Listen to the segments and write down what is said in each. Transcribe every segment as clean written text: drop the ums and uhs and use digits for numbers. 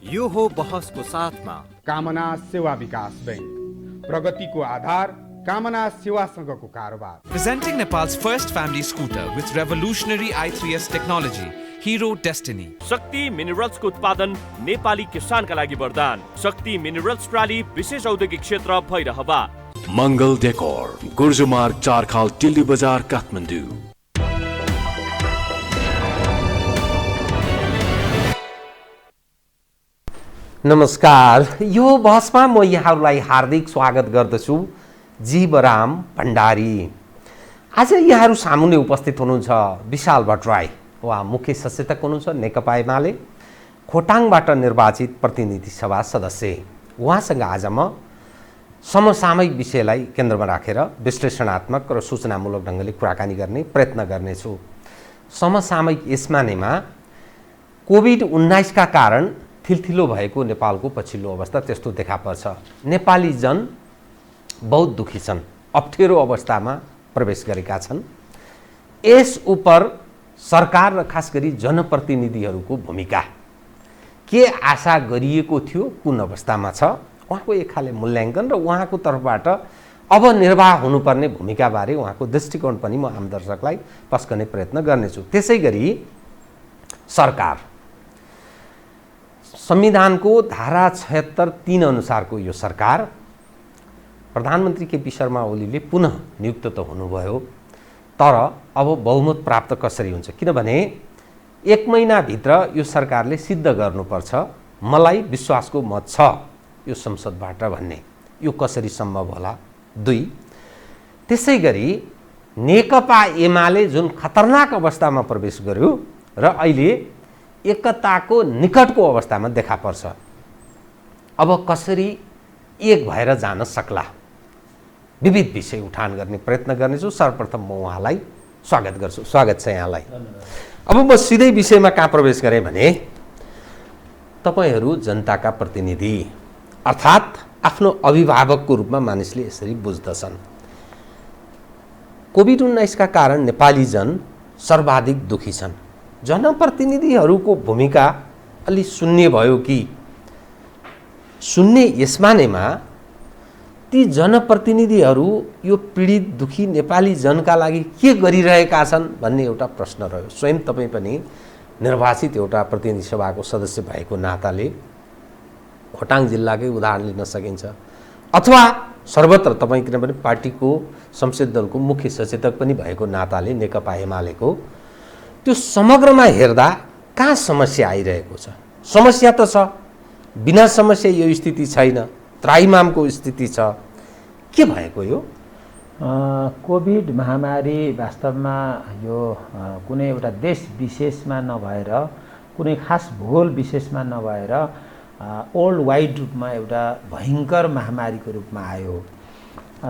यो हो बहसको साथमा कामना सेवा विकास बैंक, प्रगतिको आधार कामना सेवासँगको कारोबार। Presenting Nepal's first family scooter with revolutionary i3S technology, Hero Destiny. शक्ति मिनरल्सको उत्पादन नेपाली किसानका लागि वरदान। शक्ति मिनरल्स प्राली विशेष औद्योगिक क्षेत्र भैरहवा। मङ्गल डेकोर, गुर्जुमार्ग 4 खाल टिल्ली बजार काठमाडौँ। नमस्कार, यो बहसमा म यहाँहरूलाई हार्दिक स्वागत गर्दछु। जीवराम भण्डारी। आज यहाँहरू सामुन्ने उपस्थित हुनुहुन्छ विशाल भट्टराई, उहाँ मुख्य सचेतक हुनुहुन्छ नेकपा एमाले, खोटाङबाट निर्वाचित प्रतिनिधि सभा सदस्य। उहाँसँग आज म समसामयिक विषयलाई केन्द्रमा राखेर विश्लेषणात्मक र सूचनामूलक ढङ्गले कुराकानी गर्ने प्रयत्न गर्नेछु। समसामयिक यसमा नैमा कोभिड-19 का कारण थिलथिलो भएको नेपालको पछिल्लो अवस्था त्यस्तो देखा पर्छ। नेपाली जन बहुत दुखी छन्, अप्ठ्यारो अवस्थामा प्रवेश गरेका छन्। यस उप सरकार र खास गरी जनप्रतिनिधिहरूको भूमिका के आशा गरिएको थियो, कुन अवस्थामा छ, उहाँको एक खाले मूल्याङ्कन र उहाँको तर्फबाट अब निर्वाह हुनुपर्ने भूमिकाबारे उहाँको दृष्टिकोण पनि म आम दर्शकलाई पस्कने प्रयत्न गर्नेछु। त्यसै गरी सरकार, संविधानको धारा 76(3) अनुसारको यो सरकार, प्रधानमन्त्री केपी शर्मा ओलीले पुनः नियुक्त त हुनुभयो, तर अब बहुमत प्राप्त कसरी हुन्छ? किनभने 1 महिनाभित्र यो सरकारले सिद्ध गर्नुपर्छ मलाई विश्वासको मत छ यो संसदबाट भन्ने। यो कसरी सम्भव होला? 2, त्यसै गरी नेकपा एमाले जुन खतरनाक अवस्थामा प्रवेश गर्यो र अहिले एकताको निकटको अवस्थामा देखा पर्छ, अब कसरी एक भएर जान सक्ला? विविध विषय उठान गर्ने प्रयत्न गर्नेछु। सर्वप्रथम म उहाँलाई स्वागत गर्छु। स्वागत छ यहाँलाई। अब म सिधै विषयमा कहाँ प्रवेश गरेँ भने, तपाईहरू जनताका प्रतिनिधि अर्थात् आफ्नो अभिभावकको रूपमा मानिसले यसरी बुझ्दछन्। कोभिड-19 का कारण नेपाली जन सर्वाधिक दुखी छन्। जनप्रतिनिधिहरूको भूमिका अलि शून्य भयो कि शून्य यसमा नैमा ती जनप्रतिनिधिहरू यो पीडित दुखी नेपाली जनका लागि के गरिरहेका छन् भन्ने एउटा प्रश्न रह्यो। स्वयं तपाईँ पनि निर्वाचित एउटा प्रतिनिधि सभाको सदस्य भएको नाताले खोटाङ जिल्लाकै उदाहरण लिन सकिन्छ, अथवा सर्वत्र तपाईँ किनभने पार्टीको संसदीय दलको मुख्य सचेतक पनि भएको नाताले नेकपा एमालेको, त्यो समग्रमा हेर्दा कहाँ समस्या आइरहेको छ? समस्या त छ, बिना समस्या यो स्थिति छैन, त्राइमामको स्थिति छ। के भएको यो कोभिड महामारी? वास्तवमा यो कुनै एउटा देश विशेषमा नभएर, कुनै खास भूगोल विशेषमा नभएर वर्ल्ड वाइड रूपमा एउटा भयङ्कर महामारीको रूपमा आयो।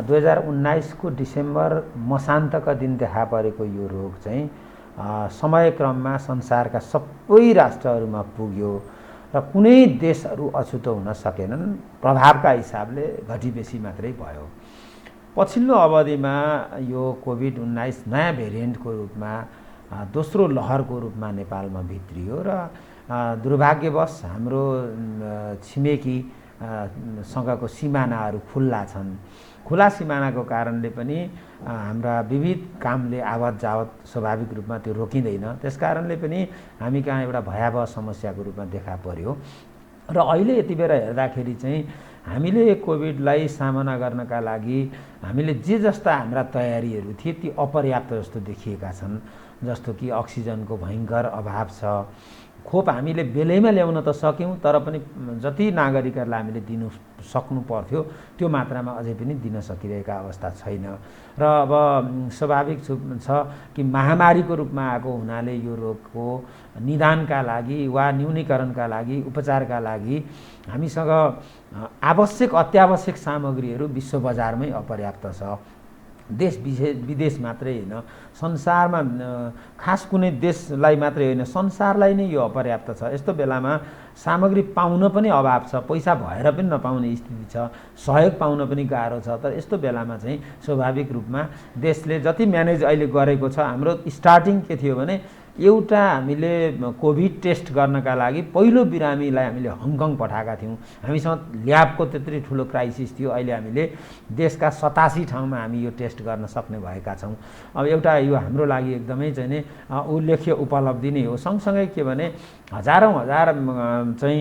2019 को डिसेम्बर मसान्तका दिन देखा परेको यो रोग चाहिँ समयक्रममा संसारका सबै राष्ट्रहरूमा पुग्यो र कुनै देशहरू अछुतो हुन सकेनन्। प्रभावका हिसाबले घटी बेसी मात्रै भयो। पछिल्लो अवधिमा यो कोभिड-19 नयाँ भेरिएन्टको रूपमा दोस्रो लहरको रूपमा नेपालमा भित्रियो र दुर्भाग्यवश हाम्रो छिमेकी सँगको सिमानाहरू खुल्ला छन्। खुला सिमानाको कारणले पनि हाम्रा विविध कामले आवत जावत स्वाभाविक रूपमा त्यो रोकिँदैन। त्यसकारणले पनि हामी कहाँ एउटा भयावह समस्याको रूपमा देखा पर्यो र अहिले यति बेला हेर्दाखेरि चाहिँ हामीले कोभिडलाई सामना गर्नका लागि हामीले जे जस्ता हाम्रा तयारीहरू थिए ती अपर्याप्त जस्तो देखिएका छन्। जस्तो कि अक्सिजनको भयङ्कर अभाव छ। खोप हामीले बेलैमा ल्याउन त सक्यौँ, तर पनि जति नागरिकहरूलाई हामीले दिनु सक्नु पर्थ्यो त्यो मात्रामा अझै पनि दिन सकिरहेका अवस्था छैन। र अब स्वाभाविक छ कि महामारीको रूपमा आएको हुनाले यो रोगको निदानका लागि वा न्यूनीकरणका लागि, उपचारका लागि हामीसँग आवश्यक अत्यावश्यक सामग्रीहरू विश्व बजारमै अपर्याप्त छ। देश विदेश मात्रै होइन, संसारमा खास कुनै देशलाई मात्रै होइन, संसारलाई नै यो अपर्याप्त छ। यस्तो बेलामा सामग्री पाउन पनि अभाव छ, पैसा भएर पनि नपाउने स्थिति छ, सहयोग पाउन पनि गाह्रो छ। तर यस्तो बेलामा चाहिँ स्वाभाविक रूपमा देशले जति म्यानेज अहिले गरेको छ, हाम्रो स्टार्टिङ के थियो भने एउटा हामीले कोभिड टेस्ट गर्नका लागि पहिलो बिरामीलाई हामीले हङकङ पठाएका थियौँ। हामीसँग ल्याबको त्यत्रै ठुलो क्राइसिस थियो। अहिले हामीले देशका 87 ठाउँमा हामी यो टेस्ट गर्न सक्ने भएका छौँ। अब एउटा यो हाम्रो लागि एकदमै चाहिँ नि उल्लेख्य उपलब्धि नै हो। सँगसँगै के भने हजारौँ हजार चाहिँ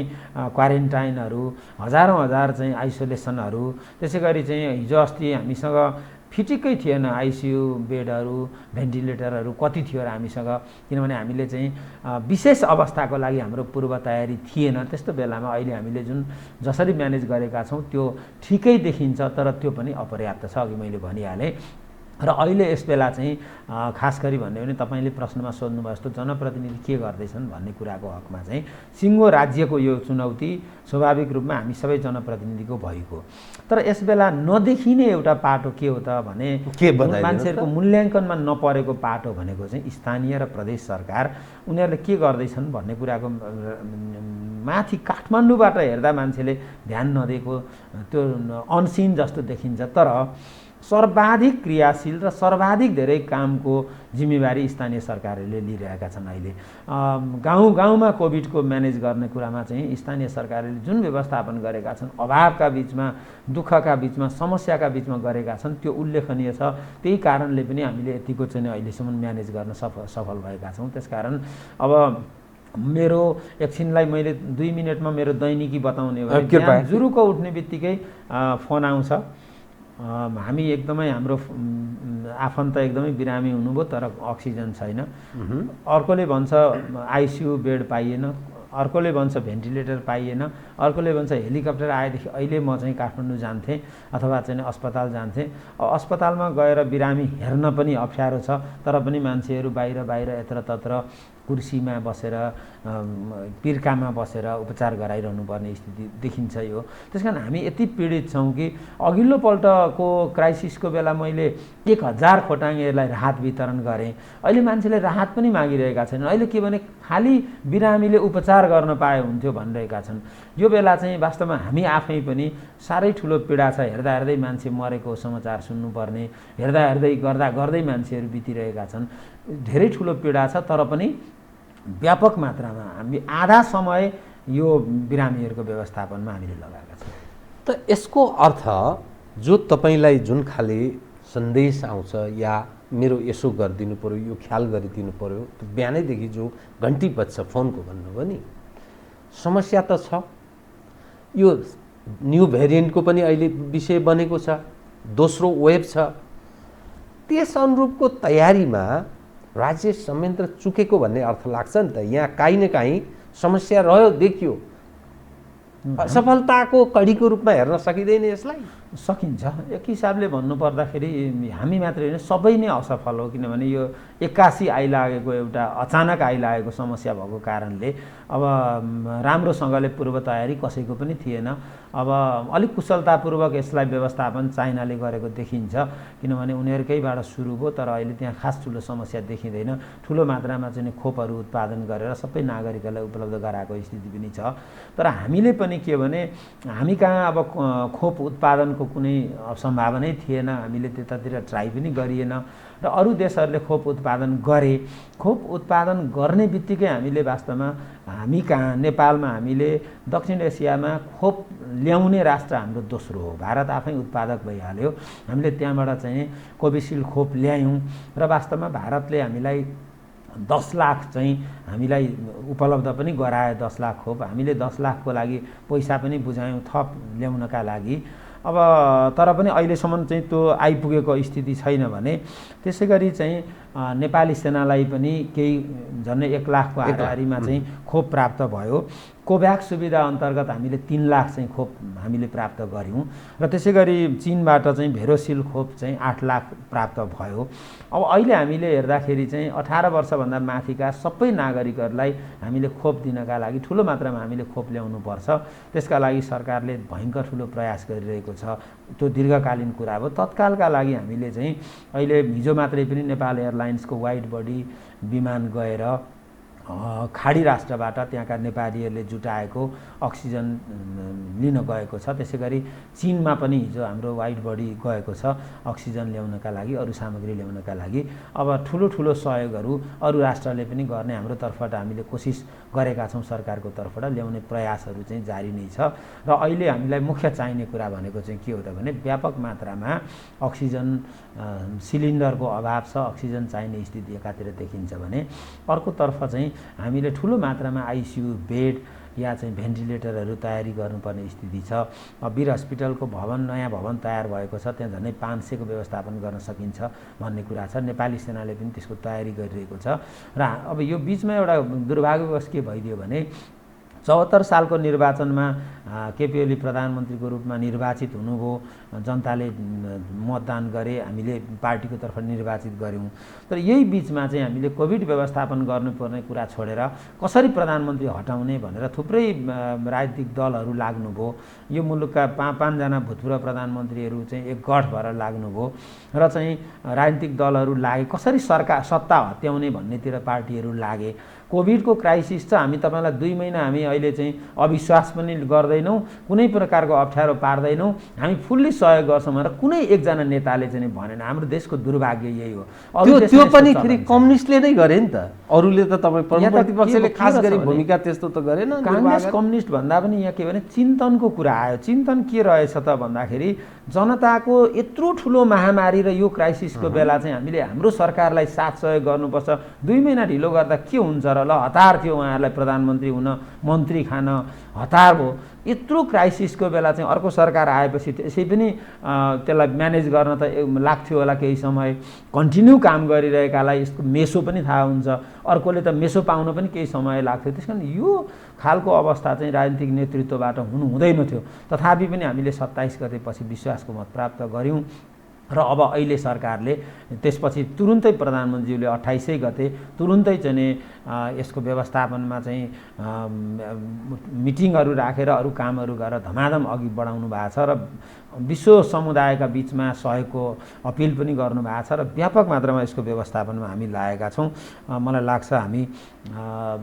क्वारेन्टाइनहरू, हजारौँ हजार चाहिँ आइसोलेसनहरू, त्यसै गरी चाहिँ हिजो अस्ति हामीसँग फिटिकै थिएन आइसियु बेडहरू, भेन्टिलेटरहरू कति थियो र हामीसँग, किनभने हामीले चाहिँ विशेष अवस्थाको लागि हाम्रो पूर्व तयारी थिएन। त्यस्तो बेलामा अहिले हामीले जुन जसरी म्यानेज गरेका छौँ त्यो ठिकै देखिन्छ, तर त्यो पनि अपर्याप्त छ, अघि मैले भनिहालेँ। र अहिले यस बेला चाहिँ खास गरी भन्यो भने तपाईँले प्रश्नमा सोध्नुभयो जस्तो जनप्रतिनिधि के गर्दैछन् भन्ने कुराको हकमा चाहिँ सिङ्गो राज्यको यो चुनौती स्वाभाविक रूपमा हामी सबै जनप्रतिनिधिको भएको। तर यस बेला नदेखिने एउटा पाटो के हो त भने मान्छेहरूको मूल्याङ्कनमा नपरेको पाटो भनेको चाहिँ स्थानीय र प्रदेश सरकार उनीहरूले के गर्दैछन् भन्ने कुराको माथि काठमाडौँबाट हेर्दा मान्छेले ध्यान नदिएको त्यो अनसिन जस्तो देखिन्छ। तर सर्वाधिक क्रियाशील र सर्वाधिक धेरै कामको जिम्मेवारी स्थानीय सरकारहरूले लिइरहेका छन्। अहिले गाउँ गाउँमा कोभिडको म्यानेज गर्ने कुरामा चाहिँ स्थानीय सरकारहरूले जुन व्यवस्थापन गरेका छन्, अभावका बिचमा, दुःखका बिचमा, समस्याका बिचमा गरेका छन्, त्यो उल्लेखनीय छ। त्यही कारणले पनि हामीले यतिको चाहिँ अहिलेसम्म म्यानेज गर्न सफल भएका छौँ। त्यसकारण अब मेरो एकछिनलाई मैले 2 मिनटमा मेरो दैनिकी बताउने हो भने जुरुको उठ्ने बित्तिकै फोन आउँछ, हामी एकदमै हाम्रो आफन्त एकदमै बिरामी हुनुभयो तर अक्सिजन छैन, अर्कोले भन्छ आइसियु बेड पाइएन, अर्कोले भन्छ भेन्टिलेटर पाइएन, अर्कोले भन्छ हेलिकप्टर आएदेखि अहिले म चाहिँ काठमाडौँ जान्थेँ अथवा चाहिँ अस्पताल जान्थेँ। अस्पतालमा गएर बिरामी हेर्न पनि अप्ठ्यारो छ, तर पनि मान्छेहरू बाहिर यत्रतत्र कुर्सीमा बसेर पिर्कामा बसेर उपचार गराइरहनु पर्ने स्थिति देखिन्छ यो। त्यसकारण हामी यति पीडित छौँ कि अघिल्लोपल्टको क्राइसिसको बेला मैले 1000 खोटाङेहरूलाई राहत वितरण गरेँ। अहिले मान्छेले राहत पनि मागिरहेका छैनन्। अहिले के भने खालि बिरामीले उपचार गर्न पाए हुन्थ्यो भनिरहेका छन्। यो बेला चाहिँ वास्तवमा हामी आफै पनि साह्रै ठुलो पीडा छ। हेर्दा हेर्दै मान्छे मरेको समाचार सुन्नुपर्ने, हेर्दा हेर्दै गर्दै मान्छेहरू बितिरहेका छन्। धेरै ठुलो पीडा छ, तर पनि व्यापक मात्रामा हामी आधा समय यो बिरामीहरूको व्यवस्थापनमा हामीले लगाएका छौँ। त यसको अर्थ जो तपाईँलाई जुन खाले सन्देश आउँछ या मेरो यसो गरिदिनु पर्यो, यो ख्याल गरिदिनु पर्यो, बिहानैदेखि जो घन्टी बज्छ फोनको भन्नुभयो नि, समस्या त छ। यो न्यू भेरिएन्टको पनि अहिले विषय बनेको छ, दोस्रो वेभ छ। त्यस अनुरूपको तयारीमा राज्य संयन्त्र चुकेको भन्ने अर्थ लाग्छ नि त। यहाँ काहीँ न काहीँ समस्या रह्यो, देखियो। असफलताको कडीको रूपमा हेर्न सकिँदैन यसलाई? सकिन्छ। एक हिसाबले भन्नुपर्दाखेरि हामी मात्रै होइन, सबै नै असफल हो। किनभने यो 81 आइलागेको एउटा अचानक आइलागेको समस्या भएको कारणले अब राम्रोसँगले पूर्व तयारी कसैको पनि थिएन। अब अलिक कुशलतापूर्वक यसलाई व्यवस्थापन चाइनाले गरेको देखिन्छ, किनभने उनीहरूकैबाट सुरु भयो। तर अहिले त्यहाँ खास ठुलो समस्या देखिँदैन। ठुलो मात्रामा चाहिँ खोपहरू उत्पादन गरेर सबै नागरिकलाई उपलब्ध गराएको स्थिति पनि छ। तर हामीले पनि के भने हामी कहाँ अब खोप उत्पादनको कुनै सम्भावनै थिएन। हामीले त्यतातिर ट्राई पनि गरिएन र अरू देशहरूले खोप उत्पादन गरे। खोप उत्पादन गर्ने बित्तिकै हामीले वास्तवमा हामी कहाँ नेपालमा हामीले दक्षिण एसियामा खोप ल्याउने राष्ट्र हाम्रो दोस्रो हो। भारत आफै उत्पादक भइहाल्यो। हामीले त्यहाँबाट चाहिँ कोभिसिल्ड खोप ल्यायौँ र वास्तवमा भारतले हामीलाई 10 लाख चाहिँ हामीलाई उपलब्ध पनि गरायो। 10 लाख खोप हामीले 10 लाखको लागि पैसा पनि बुझायौँ थप ल्याउनका लागि। अब तर पनि अहिलेसम्म चाहिँ त्यो आइपुगेको स्थिति छैन भने त्यसै गरी चाहिँ नेपाली सेनालाई पनि केही झन्डै 1 लाखको हाराहारीमा चाहिँ खोप प्राप्त भयो। कोभ्याक्स सुविधा अन्तर्गत हामीले 3 लाख चाहिँ खोप हामीले प्राप्त गऱ्यौँ र त्यसै गरी चीनबाट चाहिँ भेरोसिल खोप चाहिँ 8 लाख प्राप्त भयो। अब अहिले हामीले हेर्दाखेरि चाहिँ 18 वर्षभन्दा माथिका सबै नागरिकहरूलाई हामीले खोप दिनका लागि ठुलो मात्रामा हामीले खोप ल्याउनुपर्छ। त्यसका लागि सरकारले भयङ्कर ठुलो प्रयास गरिरहेको छ। त्यो दीर्घकालीन कुरा हो। तत्कालका लागि हामीले चाहिँ अहिले हिजो मात्रै पनि नेपाल एयरलाइन्सको वाइड बडी विमान गएर खाडी राष्ट्रबाट त्यहाँका नेपालीहरूले जुटाएको अक्सिजन लिन गएको छ। त्यसै गरी चीनमा पनि हिजो हाम्रो वाइड बडी गएको छ अक्सिजन ल्याउनका लागि, अरू सामग्री ल्याउनका लागि। अब ठुलो सहयोगहरू अरू राष्ट्रले पनि गर्ने हाम्रो तर्फबाट हामीले कोसिस गरेका छौँ, सरकारको तर्फबाट ल्याउने प्रयासहरू चाहिँ जारी नै छ। र अहिले हामीलाई मुख्य चाहिने कुरा भनेको चाहिँ के हो त भने व्यापक मात्रामा अक्सिजन सिलिन्डरको अभाव छ, अक्सिजन चाहिने स्थिति एकातिर देखिन्छ भने अर्कोतर्फ चाहिँ हामीले ठुलो मात्रामा आइसियु बेड या चाहिँ भेन्टिलेटरहरू तयारी गर्नुपर्ने स्थिति छ। वीर हस्पिटलको नयाँ भवन तयार भएको छ, त्यहाँ झन्डै 500को व्यवस्थापन गर्न सकिन्छ भन्ने कुरा छ। नेपाली सेनाले पनि त्यसको तयारी गरिरहेको छ। र अब यो बिचमा एउटा दुर्भाग्यवश के भइदियो भने 74 सालको निर्वाचनमा केपी ओली प्रधानमन्त्रीको रूपमा निर्वाचित हुनुभयो, जनताले मतदान गरे, हामीले पार्टीको तर्फ निर्वाचित गऱ्यौँ। तर यही बिचमा चाहिँ हामीले कोभिड व्यवस्थापन गर्नुपर्ने कुरा छोडेर कसरी प्रधानमन्त्री हटाउने भनेर थुप्रै राजनीतिक दलहरू लाग्नुभयो। यो मुलुकका 5जना भूतपूर्व प्रधानमन्त्रीहरू चाहिँ एक गठ भएर लाग्नुभयो र चाहिँ राजनीतिक दलहरू लागे, कसरी सत्ता हत्याउने भन्नेतिर पार्टीहरू लागे। कोभिडको क्राइसिस छ, हामी तपाईँलाई 2 महिना हामी अहिले चाहिँ अविश्वास पनि गर्दैनौँ, कुनै प्रकारको अप्ठ्यारो पार्दैनौँ, हामी फुल्ली सहयोग गर्छौँ भनेर कुनै एकजना नेताले चाहिँ भनेन। हाम्रो देशको दुर्भाग्य यही हो। त्यो पनि फेरि कम्युनिस्टले नै गरे नि त, अरूले त तपाईँ प्रतिपक्षले खास गरी भूमिका त्यस्तो त गरेन। काङ्ग्रेस कम्युनिस्ट भन्दा पनि यहाँ के भने चिन्तनको कुरा आयो। चिन्तन के रहेछ त भन्दाखेरि जनताको यत्रो ठुलो महामारी र यो क्राइसिसको बेला चाहिँ हामीले हाम्रो सरकारलाई साथ सहयोग गर्नुपर्छ। 2 महिना ढिलो गर्दा के हुन्छ र ल, हतार थियो उहाँहरूलाई प्रधानमन्त्री हुन, मन्त्री खान हतार भयो। यत्रो क्राइसिसको बेला चाहिँ अर्को सरकार आएपछि त्यसै पनि त्यसलाई म्यानेज गर्न त लाग्थ्यो होला केही समय। कन्टिन्यू काम गरिरहेकालाई यसको मेसो पनि थाहा हुन्छ, अर्कोले त मेसो पाउन पनि केही समय लाग्थ्यो। त्यस कारण यो खालको अवस्था चाहिँ राजनीतिक नेतृत्वबाट हुनु हुँदैन थियो। तथापि पनि हामीले 27 गतेपछि विश्वासको मत प्राप्त गऱ्यौँ र अब अहिले सरकारले त्यसपछि तुरुन्तै प्रधानमन्त्रीले 28 गते तुरुन्तै चाहिँ यसको व्यवस्थापनमा चाहिँ मिटिङहरू राखेर अरू कामहरू गरेर धमाधम अघि बढाउनु भएको छ र विश्व समुदायका बिचमा सहयोगको अपिल पनि गर्नुभएको छ र व्यापक मात्रामा यसको व्यवस्थापनमा हामी लागेका छौँ। मलाई लाग्छ हामी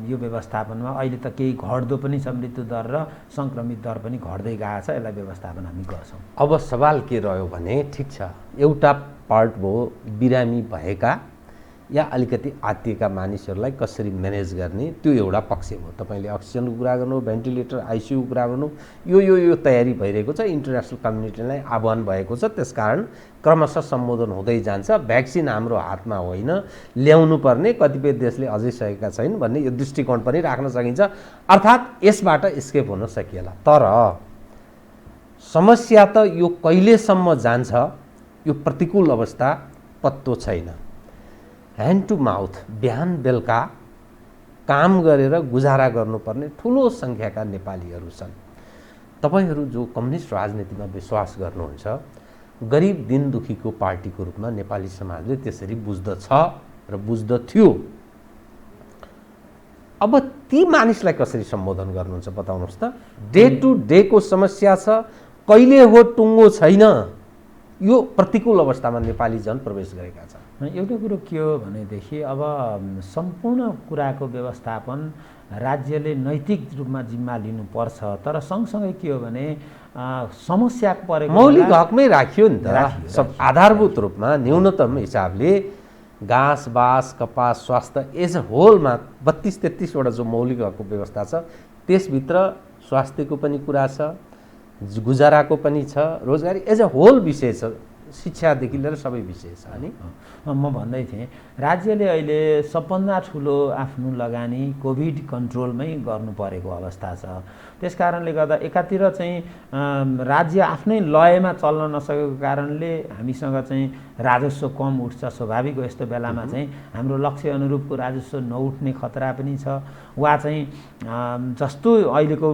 यो व्यवस्थापनमा अहिले त केही घट्दो पनि छ, मृत्यु दर र सङ्क्रमित दर पनि घट्दै गएको छ, यसलाई व्यवस्थापन हामी गर्छौँ। अब सवाल के रह्यो भने ठिक छ, एउटा पार्ट भयो बिरामी भएका या अलिकति आत्तिएका मानिसहरूलाई कसरी म्यानेज गर्ने, त्यो एउटा पक्ष हो। तपाईँले अक्सिजनको कुरा गर्नु, भेन्टिलेटर आइसियूको कुरा गर्नु, यो तयारी भइरहेको छ, इन्टरनेसनल कम्युनिटीलाई आह्वान भएको छ। त्यसकारण क्रमशः सम्बोधन हुँदै जान्छ। भ्याक्सिन हाम्रो हातमा होइन, ल्याउनु पर्ने, कतिपय देशले अझै सकेका छैन भन्ने यो दृष्टिकोण पनि राख्न सकिन्छ। अर्थात् यसबाट एस्केप हुन सकिएला। तर समस्या त यो कहिलेसम्म जान्छ, यो प्रतिकूल अवस्था पत्तो छैन। ह्यान्ड टु माउथ बिहान बेलुका काम गरेर गुजारा गर्नुपर्ने ठुलो सङ्ख्याका नेपालीहरू छन्। तपाईँहरू जो कम्युनिस्ट राजनीतिमा विश्वास गर्नुहुन्छ, गरिब दिन दुखीको पार्टीको रूपमा नेपाली समाजले त्यसरी बुझ्दछ र बुझ्दथ्यो। अब ती मानिसलाई कसरी सम्बोधन गर्नुहुन्छ बताउनुहोस् त। डे टु डेको समस्या छ, कहिले हो टुङ्गो छैन। यो प्रतिकूल अवस्थामा नेपाली जन प्रवेश गरेका छन्। एउटा कुरो के हो भनेदेखि अब सम्पूर्ण कुराको व्यवस्थापन राज्यले नैतिक रूपमा जिम्मा लिनुपर्छ। तर सँगसँगै के हो भने समस्या परेको मौलिक हकमै राखियो नि त। सब आधारभूत रूपमा न्यूनतम हिसाबले घाँस बाँस कपास स्वास्थ्य एज अ होलमा 32-33वटा जो मौलिक हकको व्यवस्था छ, त्यसभित्र स्वास्थ्यको पनि कुरा छ, गुजाराको पनि छ, रोजगारी एज अ होल विषय छ, शिक्षादेखि लिएर सबै विषय छ। अनि म भन्दै थिएँ राज्यले अहिले सबभन्दा ठुलो आफ्नो लगानी कोभिड कन्ट्रोलमै गर्नु परेको अवस्था छ। त्यस कारणले गर्दा एकातिर चाहिँ राज्य आफ्नै लयमा चल्न नसकेको कारणले हामीसँग चाहिँ राजस्व कम उठ्छ। स्वाभाविक हो, यस्तो बेलामा चाहिँ हाम्रो लक्ष्य अनुरूपको राजस्व नउठ्ने खतरा पनि छ। वा चाहिँ जस्तो अहिलेको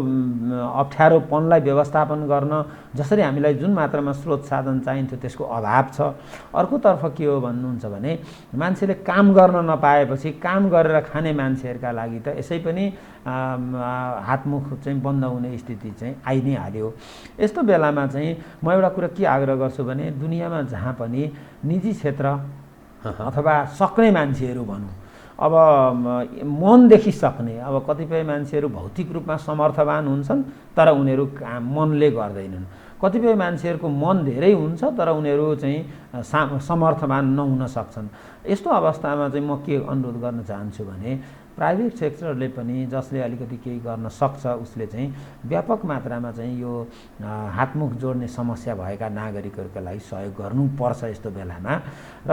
अप्ठ्यारोपनलाई व्यवस्थापन गर्न जसरी हामीलाई जुन मात्रामा स्रोत साधन चाहिन्थ्यो त्यसको अभाव छ। अर्कोतर्फ के हो भन्नुहुन्छ भने मान्छेले काम गर्न नपाएपछि काम गरेर खाने मान्छेहरूका लागि त यसै पनि हातमुख चाहिँ बन्द हुने स्थिति चाहिँ आइ नै हाल्यो। यस्तो बेलामा चाहिँ म एउटा कुरा के आग्रह गर्छु भने दुनियाँमा जहाँ पनि निजी क्षेत्र अथवा सक्ने मान्छेहरू भनौँ, अब मनदेखि सक्ने, अब कतिपय मान्छेहरू भौतिक रूपमा समर्थवान हुन्छन् तर उनीहरू काम मनले गर्दैनन्, कतिपय मान्छेहरूको मन धेरै हुन्छ तर उनीहरू चाहिँ समर्थवान नहुन सक्छन्। यस्तो अवस्थामा चाहिँ म के अनुरोध गर्न चाहन्छु भने प्राइभेट सेक्टरले पनि जसले अलिकति केही गर्न सक्छ उसले चाहिँ व्यापक मात्रामा चाहिँ यो हातमुख जोड्ने समस्या भएका नागरिकहरूका लागि सहयोग गर्नुपर्छ यस्तो बेलामा। र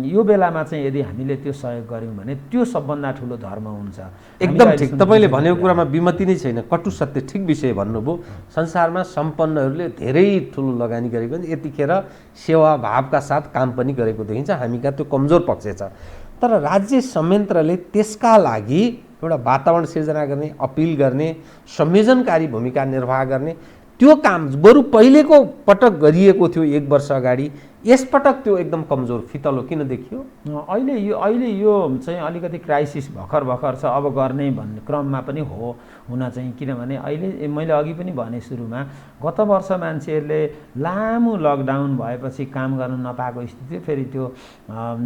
यो बेलामा चाहिँ यदि हामीले त्यो सहयोग गऱ्यौँ भने त्यो सबभन्दा ठुलो धर्म हुन्छ। एकदम ठिक, तपाईँले भनेको कुरामा विमति नै छैन, कटु सत्य ठिक विषय भन्नुभयो। संसारमा सम्पन्नहरूले धेरै ठुलो लगानी गरेको हुन्छ, यतिखेर सेवाभावका साथ काम पनि गरेको देखिन्छ, हामीका त्यो कमजोर पक्ष छ। तर राज्य संयन्त्रले त्यसका लागि एउटा वातावरण सिर्जना गर्ने, अपिल गर्ने, संयोजनकारी भूमिका निर्वाह गर्ने त्यो काम बरु पहिलेको पटक गरिएको थियो 1 वर्ष अगाडि, यसपटक त्यो एकदम कमजोर फितलो किन देखियो? अहिले यो चाहिँ अलिकति क्राइसिस भर्खर छ, अब गर्ने भन्ने क्रममा पनि हुन चाहिँ, किनभने अहिले मैले अघि पनि भने सुरुमा गत वर्ष मान्छेहरूले लामो लकडाउन भएपछि काम गर्न नपाएको स्थिति, फेरि त्यो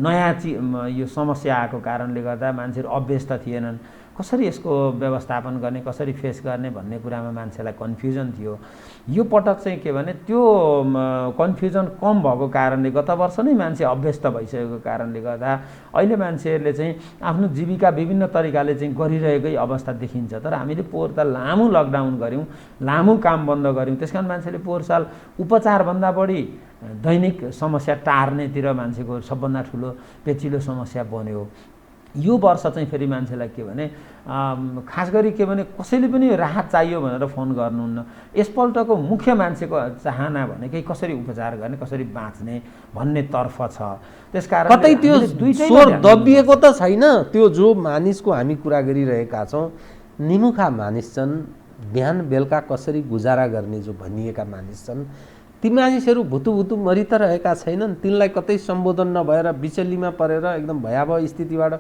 नयाँ यो समस्या आएको कारणले गर्दा मान्छेहरू अभ्यस्त थिएनन्, कसरी यसको व्यवस्थापन गर्ने, कसरी फेस गर्ने भन्ने कुरामा मान्छेलाई कन्फ्युजन थियो। यो पटक चाहिँ के भने त्यो कन्फ्युजन कम भएको कारणले, गत वर्ष नै मान्छे अभ्यस्त भइसकेको कारणले गर्दा अहिले मान्छेहरूले चाहिँ आफ्नो जीविका विभिन्न तरिकाले चाहिँ गरिरहेकै अवस्था देखिन्छ। तर हामीले पोहोर त लामो लकडाउन गऱ्यौँ, लामो काम बन्द गऱ्यौँ, त्यसकारण मान्छेले पोहोर साल उपचारभन्दा बढी दैनिक समस्या टार्नेतिर मान्छेको सबभन्दा ठुलो पेचिलो समस्या बन्यो। यो वर्ष चाहिँ फेरि मान्छेलाई के भने खास गरी के भने कसैले पनि राहत चाहियो भनेर फोन गर्नुहुन्न। यसपल्टको मुख्य मान्छेको चाहना भनेकै कसरी उपचार गर्ने, कसरी बाँच्ने भन्ने तर्फ छ। त्यसकारण कतै त्यो स्वर दबिएको त छैन। त्यो जो मानिसको हामी कुरा गरिरहेका छौँ, निमुखा मानिस छन्, बिहान बेलुका कसरी गुजारा गर्ने जो भनिएका मानिस छन्, ती मानिसहरू भुतुभुतु मरि त रहेका छैनन्। तिनलाई कतै सम्बोधन नभएर बिचल्लीमा परेर एकदम भयावह स्थितिबाट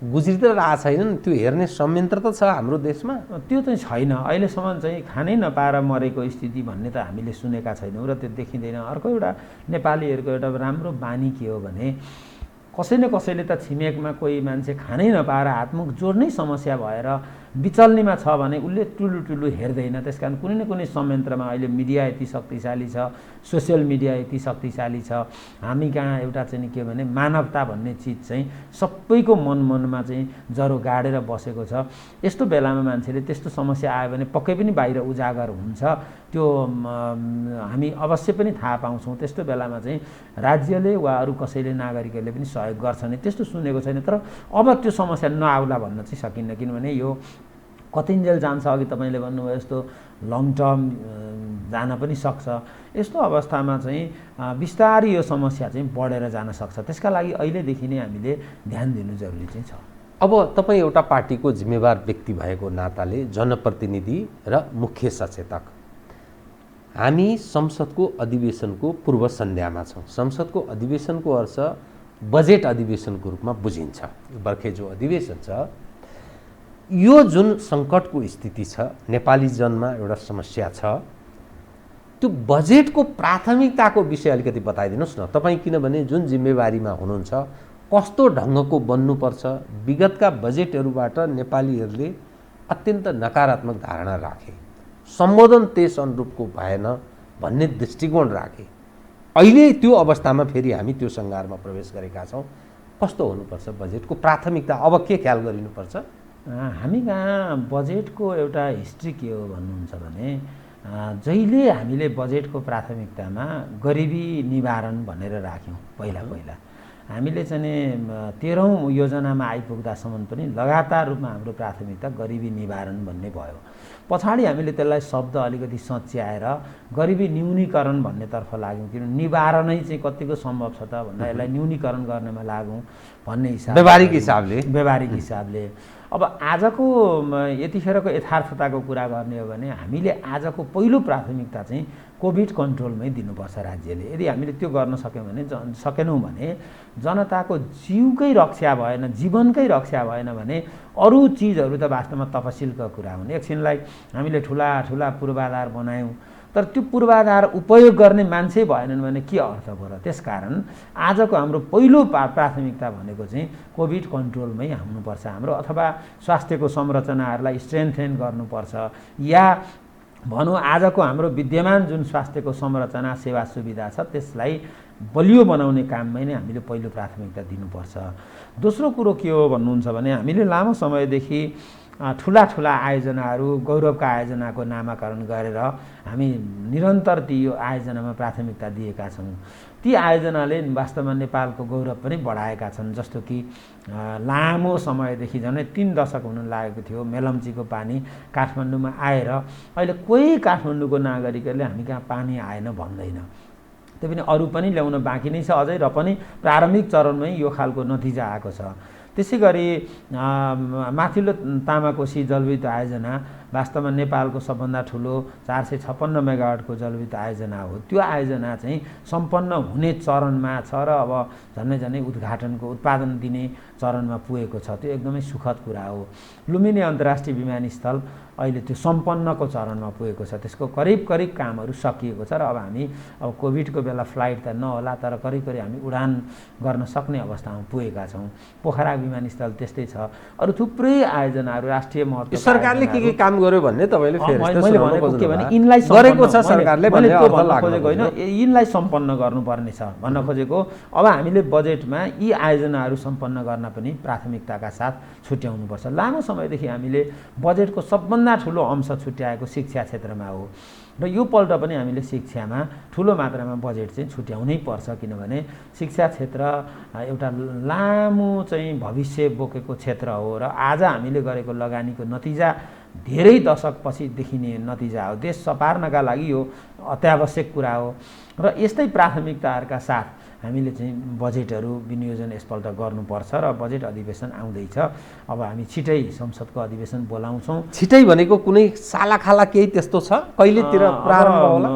गुज्रि त रहेका छैनन्। त्यो हेर्ने संयन्त्र त छ हाम्रो देशमा, त्यो चाहिँ छैन। अहिलेसम्म चाहिँ खानै नपाएर मरेको स्थिति भन्ने त हामीले सुनेका छैनौँ र त्यो देखिँदैन। अर्को एउटा नेपालीहरूको एउटा राम्रो बानी के हो भने कसै न कसैले त छिमेकमा कोही मान्छे खानै नपाएर हातमुख जोड्नै समस्या भएर बिचल्नीमा छ भने उसले टुलु हेर्दैन। त्यसकारण कुनै न कुनै संयन्त्रमा अहिले मिडिया यति शक्तिशाली छ, सोसियल मिडिया यति शक्तिशाली छ, हामी कहाँ एउटा चाहिँ के भने मानवता भन्ने चिज चाहिँ सबैको मनमा चाहिँ जरो गाडेर बसेको छ। यस्तो बेलामा मान्छेले त्यस्तो समस्या आयो भने पक्कै पनि बाहिर उजागर हुन्छ, त्यो हामी अवश्य पनि थाहा पाउँछौँ। त्यस्तो बेलामा चाहिँ राज्यले वा अरू कसैले नागरिकहरूले पनि सहयोग गर्छ नि, त्यस्तो सुनेको छैन। तर अब त्यो समस्या नआउला भन्न चाहिँ सकिन्न, किनभने यो कतिन्जेल जान्छ। अघि तपाईँले भन्नुभयो यस्तो लङ टर्म जान पनि सक्छ। यस्तो अवस्थामा चाहिँ बिस्तारै यो समस्या चाहिँ बढेर जान सक्छ। त्यसका लागि अहिलेदेखि नै हामीले ध्यान दिनु जरुरी चाहिँ छ। अब तपाईँ एउटा पार्टीको जिम्मेवार व्यक्ति भएको नाताले जनप्रतिनिधि र मुख्य सचेतक, हामी संसदको अधिवेशनको पूर्व सन्ध्यामा छौँ। संसदको अधिवेशनको अर्थ बजेट अधिवेशनको रूपमा बुझिन्छ। बर्खे जो अधिवेशन छ, यो जुन सङ्कटको स्थिति छ, नेपाली जनमा एउटा समस्या छ, त्यो बजेटको प्राथमिकताको विषय अलिकति बताइदिनुहोस् न तपाईँ। किनभने जुन जिम्मेवारीमा हुनुहुन्छ, कस्तो ढङ्गको बन्नुपर्छ, विगतका बजेटहरूबाट नेपालीहरूले अत्यन्त नकारात्मक धारणा राखे, सम्बोधन त्यस अनुरूपको भएन भन्ने दृष्टिकोण राखे। अहिले त्यो अवस्थामा फेरि हामी त्यो सङ्घारमा प्रवेश गरेका छौँ। कस्तो हुनुपर्छ बजेटको प्राथमिकता, अब के ख्याल गरिनुपर्छ? हामी कहाँ बजेटको एउटा हिस्ट्री के हो भन्नुहुन्छ भने जहिले हामीले बजेटको प्राथमिकतामा गरिबी निवारण भनेर राख्यौँ। पहिला हामीले चाहिँ 13औं योजनामा आइपुग्दासम्म पनि लगातार रूपमा हाम्रो प्राथमिकता गरिबी निवारण भन्ने भयो। पछाडि हामीले त्यसलाई शब्द अलिकति सच्याएर गरिबी न्यूनीकरण भन्नेतर्फ लाग्यौँ, किनभने निवारणै चाहिँ कतिको सम्भव छ त भन्दा यसलाई न्यूनीकरण गर्नेमा लागौँ भन्ने व्यावहारिक हिसाबले। अब आजको यतिखेरको यथार्थताको कुरा गर्ने हो भने हामीले आजको पहिलो प्राथमिकता चाहिँ कोभिड कन्ट्रोलमै दिनुपर्छ राज्यले। यदि हामीले त्यो गर्न सकेनौँ भने जनताको जीवकै रक्षा भएन, जीवनकै रक्षा भएन भने अरू चिजहरू त वास्तवमा तपसिलका कुरा हुन्। एकछिनलाई हामीले ठुला पूर्वाधार बनायौँ, तर त्यो पूर्वाधार उपयोग गर्ने मान्छे भएनन् भने के अर्थ भयो र? त्यसकारण आजको हाम्रो पहिलो प्राथमिकता भनेको चाहिँ कोभिड कन्ट्रोलमै हुनुपर्छ हाम्रो, अथवा स्वास्थ्यको संरचनाहरूलाई स्ट्रेन्थेन गर्नुपर्छ, या भनौँ आजको हाम्रो विद्यमान जुन स्वास्थ्यको संरचना सेवा सुविधा छ त्यसलाई बलियो बनाउने काममै नै हामीले पहिलो प्राथमिकता दिनुपर्छ। दोस्रो कुरो के हो भन्नुहुन्छ भने हामीले लामो समयदेखि ठुला आयोजनाहरू, गौरवका आयोजनाको नामाकरण गरेर हामी निरन्तर ती यो आयोजनामा प्राथमिकता दिएका छौँ। ती आयोजनाले वास्तवमा नेपालको गौरव पनि बढाएका छन्। जस्तो कि लामो समयदेखि झन्डै 3 दशक हुन लागेको थियो मेलम्चीको पानी काठमाडौँमा आएर अहिले कोही काठमाडौँको नागरिकहरूले हामी कहाँ पानी आएन भन्दैन। त्यो पनि अरू पनि ल्याउन बाँकी नै छ अझै, र पनि प्रारम्भिक चरणमै यो खालको नतिजा आएको छ। त्यसै गरी माथिल्लो तामाकोशी जलविद्युत आयोजना वास्तवमा नेपालको सबभन्दा ठुलो 456 मेगावाटको जलविद्युत आयोजना हो। त्यो आयोजना चाहिँ सम्पन्न हुने चरणमा छ र अब झन्डै उद्घाटनको उत्पादन दिने चरणमा पुगेको छ। त्यो एकदमै सुखद कुरा हो। लुम्बिनी अन्तर्राष्ट्रिय विमानस्थल अहिले त्यो सम्पन्नको चरणमा पुगेको छ। त्यसको करिब कामहरू सकिएको छ र अब हामी अब कोभिडको बेला फ्लाइट त नहोला तर करिब हामी उडान गर्न सक्ने अवस्थामा पुगेका छौँ। पोखरा विमानस्थल त्यस्तै छ। अरू थुप्रै आयोजनाहरू राष्ट्रिय महत्त्व सरकारले के काम गर्यो भन्ने तपाईले फेरि मैले भनेको के भने यिनलाई गरेको छ सरकारले भन्ने अर्थ खोजेको होइन, यिनलाई सम्पन्न गर्नुपर्ने छ भन्न खोजेको। अब हामीले बजेटमा यी आयोजनाहरू सम्पन्न गर्न पनि प्राथमिकताका साथ छुट्याउनुपर्छ। लामो समयदेखि हामीले बजेटको सबभन्दा ठुलो अंश छुट्याएको शिक्षा क्षेत्रमा हो र यो पल्ट पनि हामीले शिक्षामा ठुलो मात्रामा बजेट चाहिँ छुट्याउनै पर्छ, किनभने शिक्षा क्षेत्र एउटा लामो चाहिँ भविष्य बोकेको क्षेत्र हो र आज हामीले गरेको लगानीको नतिजा धेरै दशकपछि देखिने नतिजा हो। देश सपार्नका लागि यो अत्यावश्यक कुरा हो र यस्तै प्राथमिकताहरूका साथ हामीले चाहिँ बजेटहरू विनियोजन यसपल्ट गर्नुपर्छ र बजेट अधिवेशन आउँदैछ। अब हामी छिटै संसदको अधिवेशन बोलाउँछौँ। छिटै भनेको कुनै सालाखाला केही त्यस्तो छ? कहिलेतिर प्रारम्भ होला?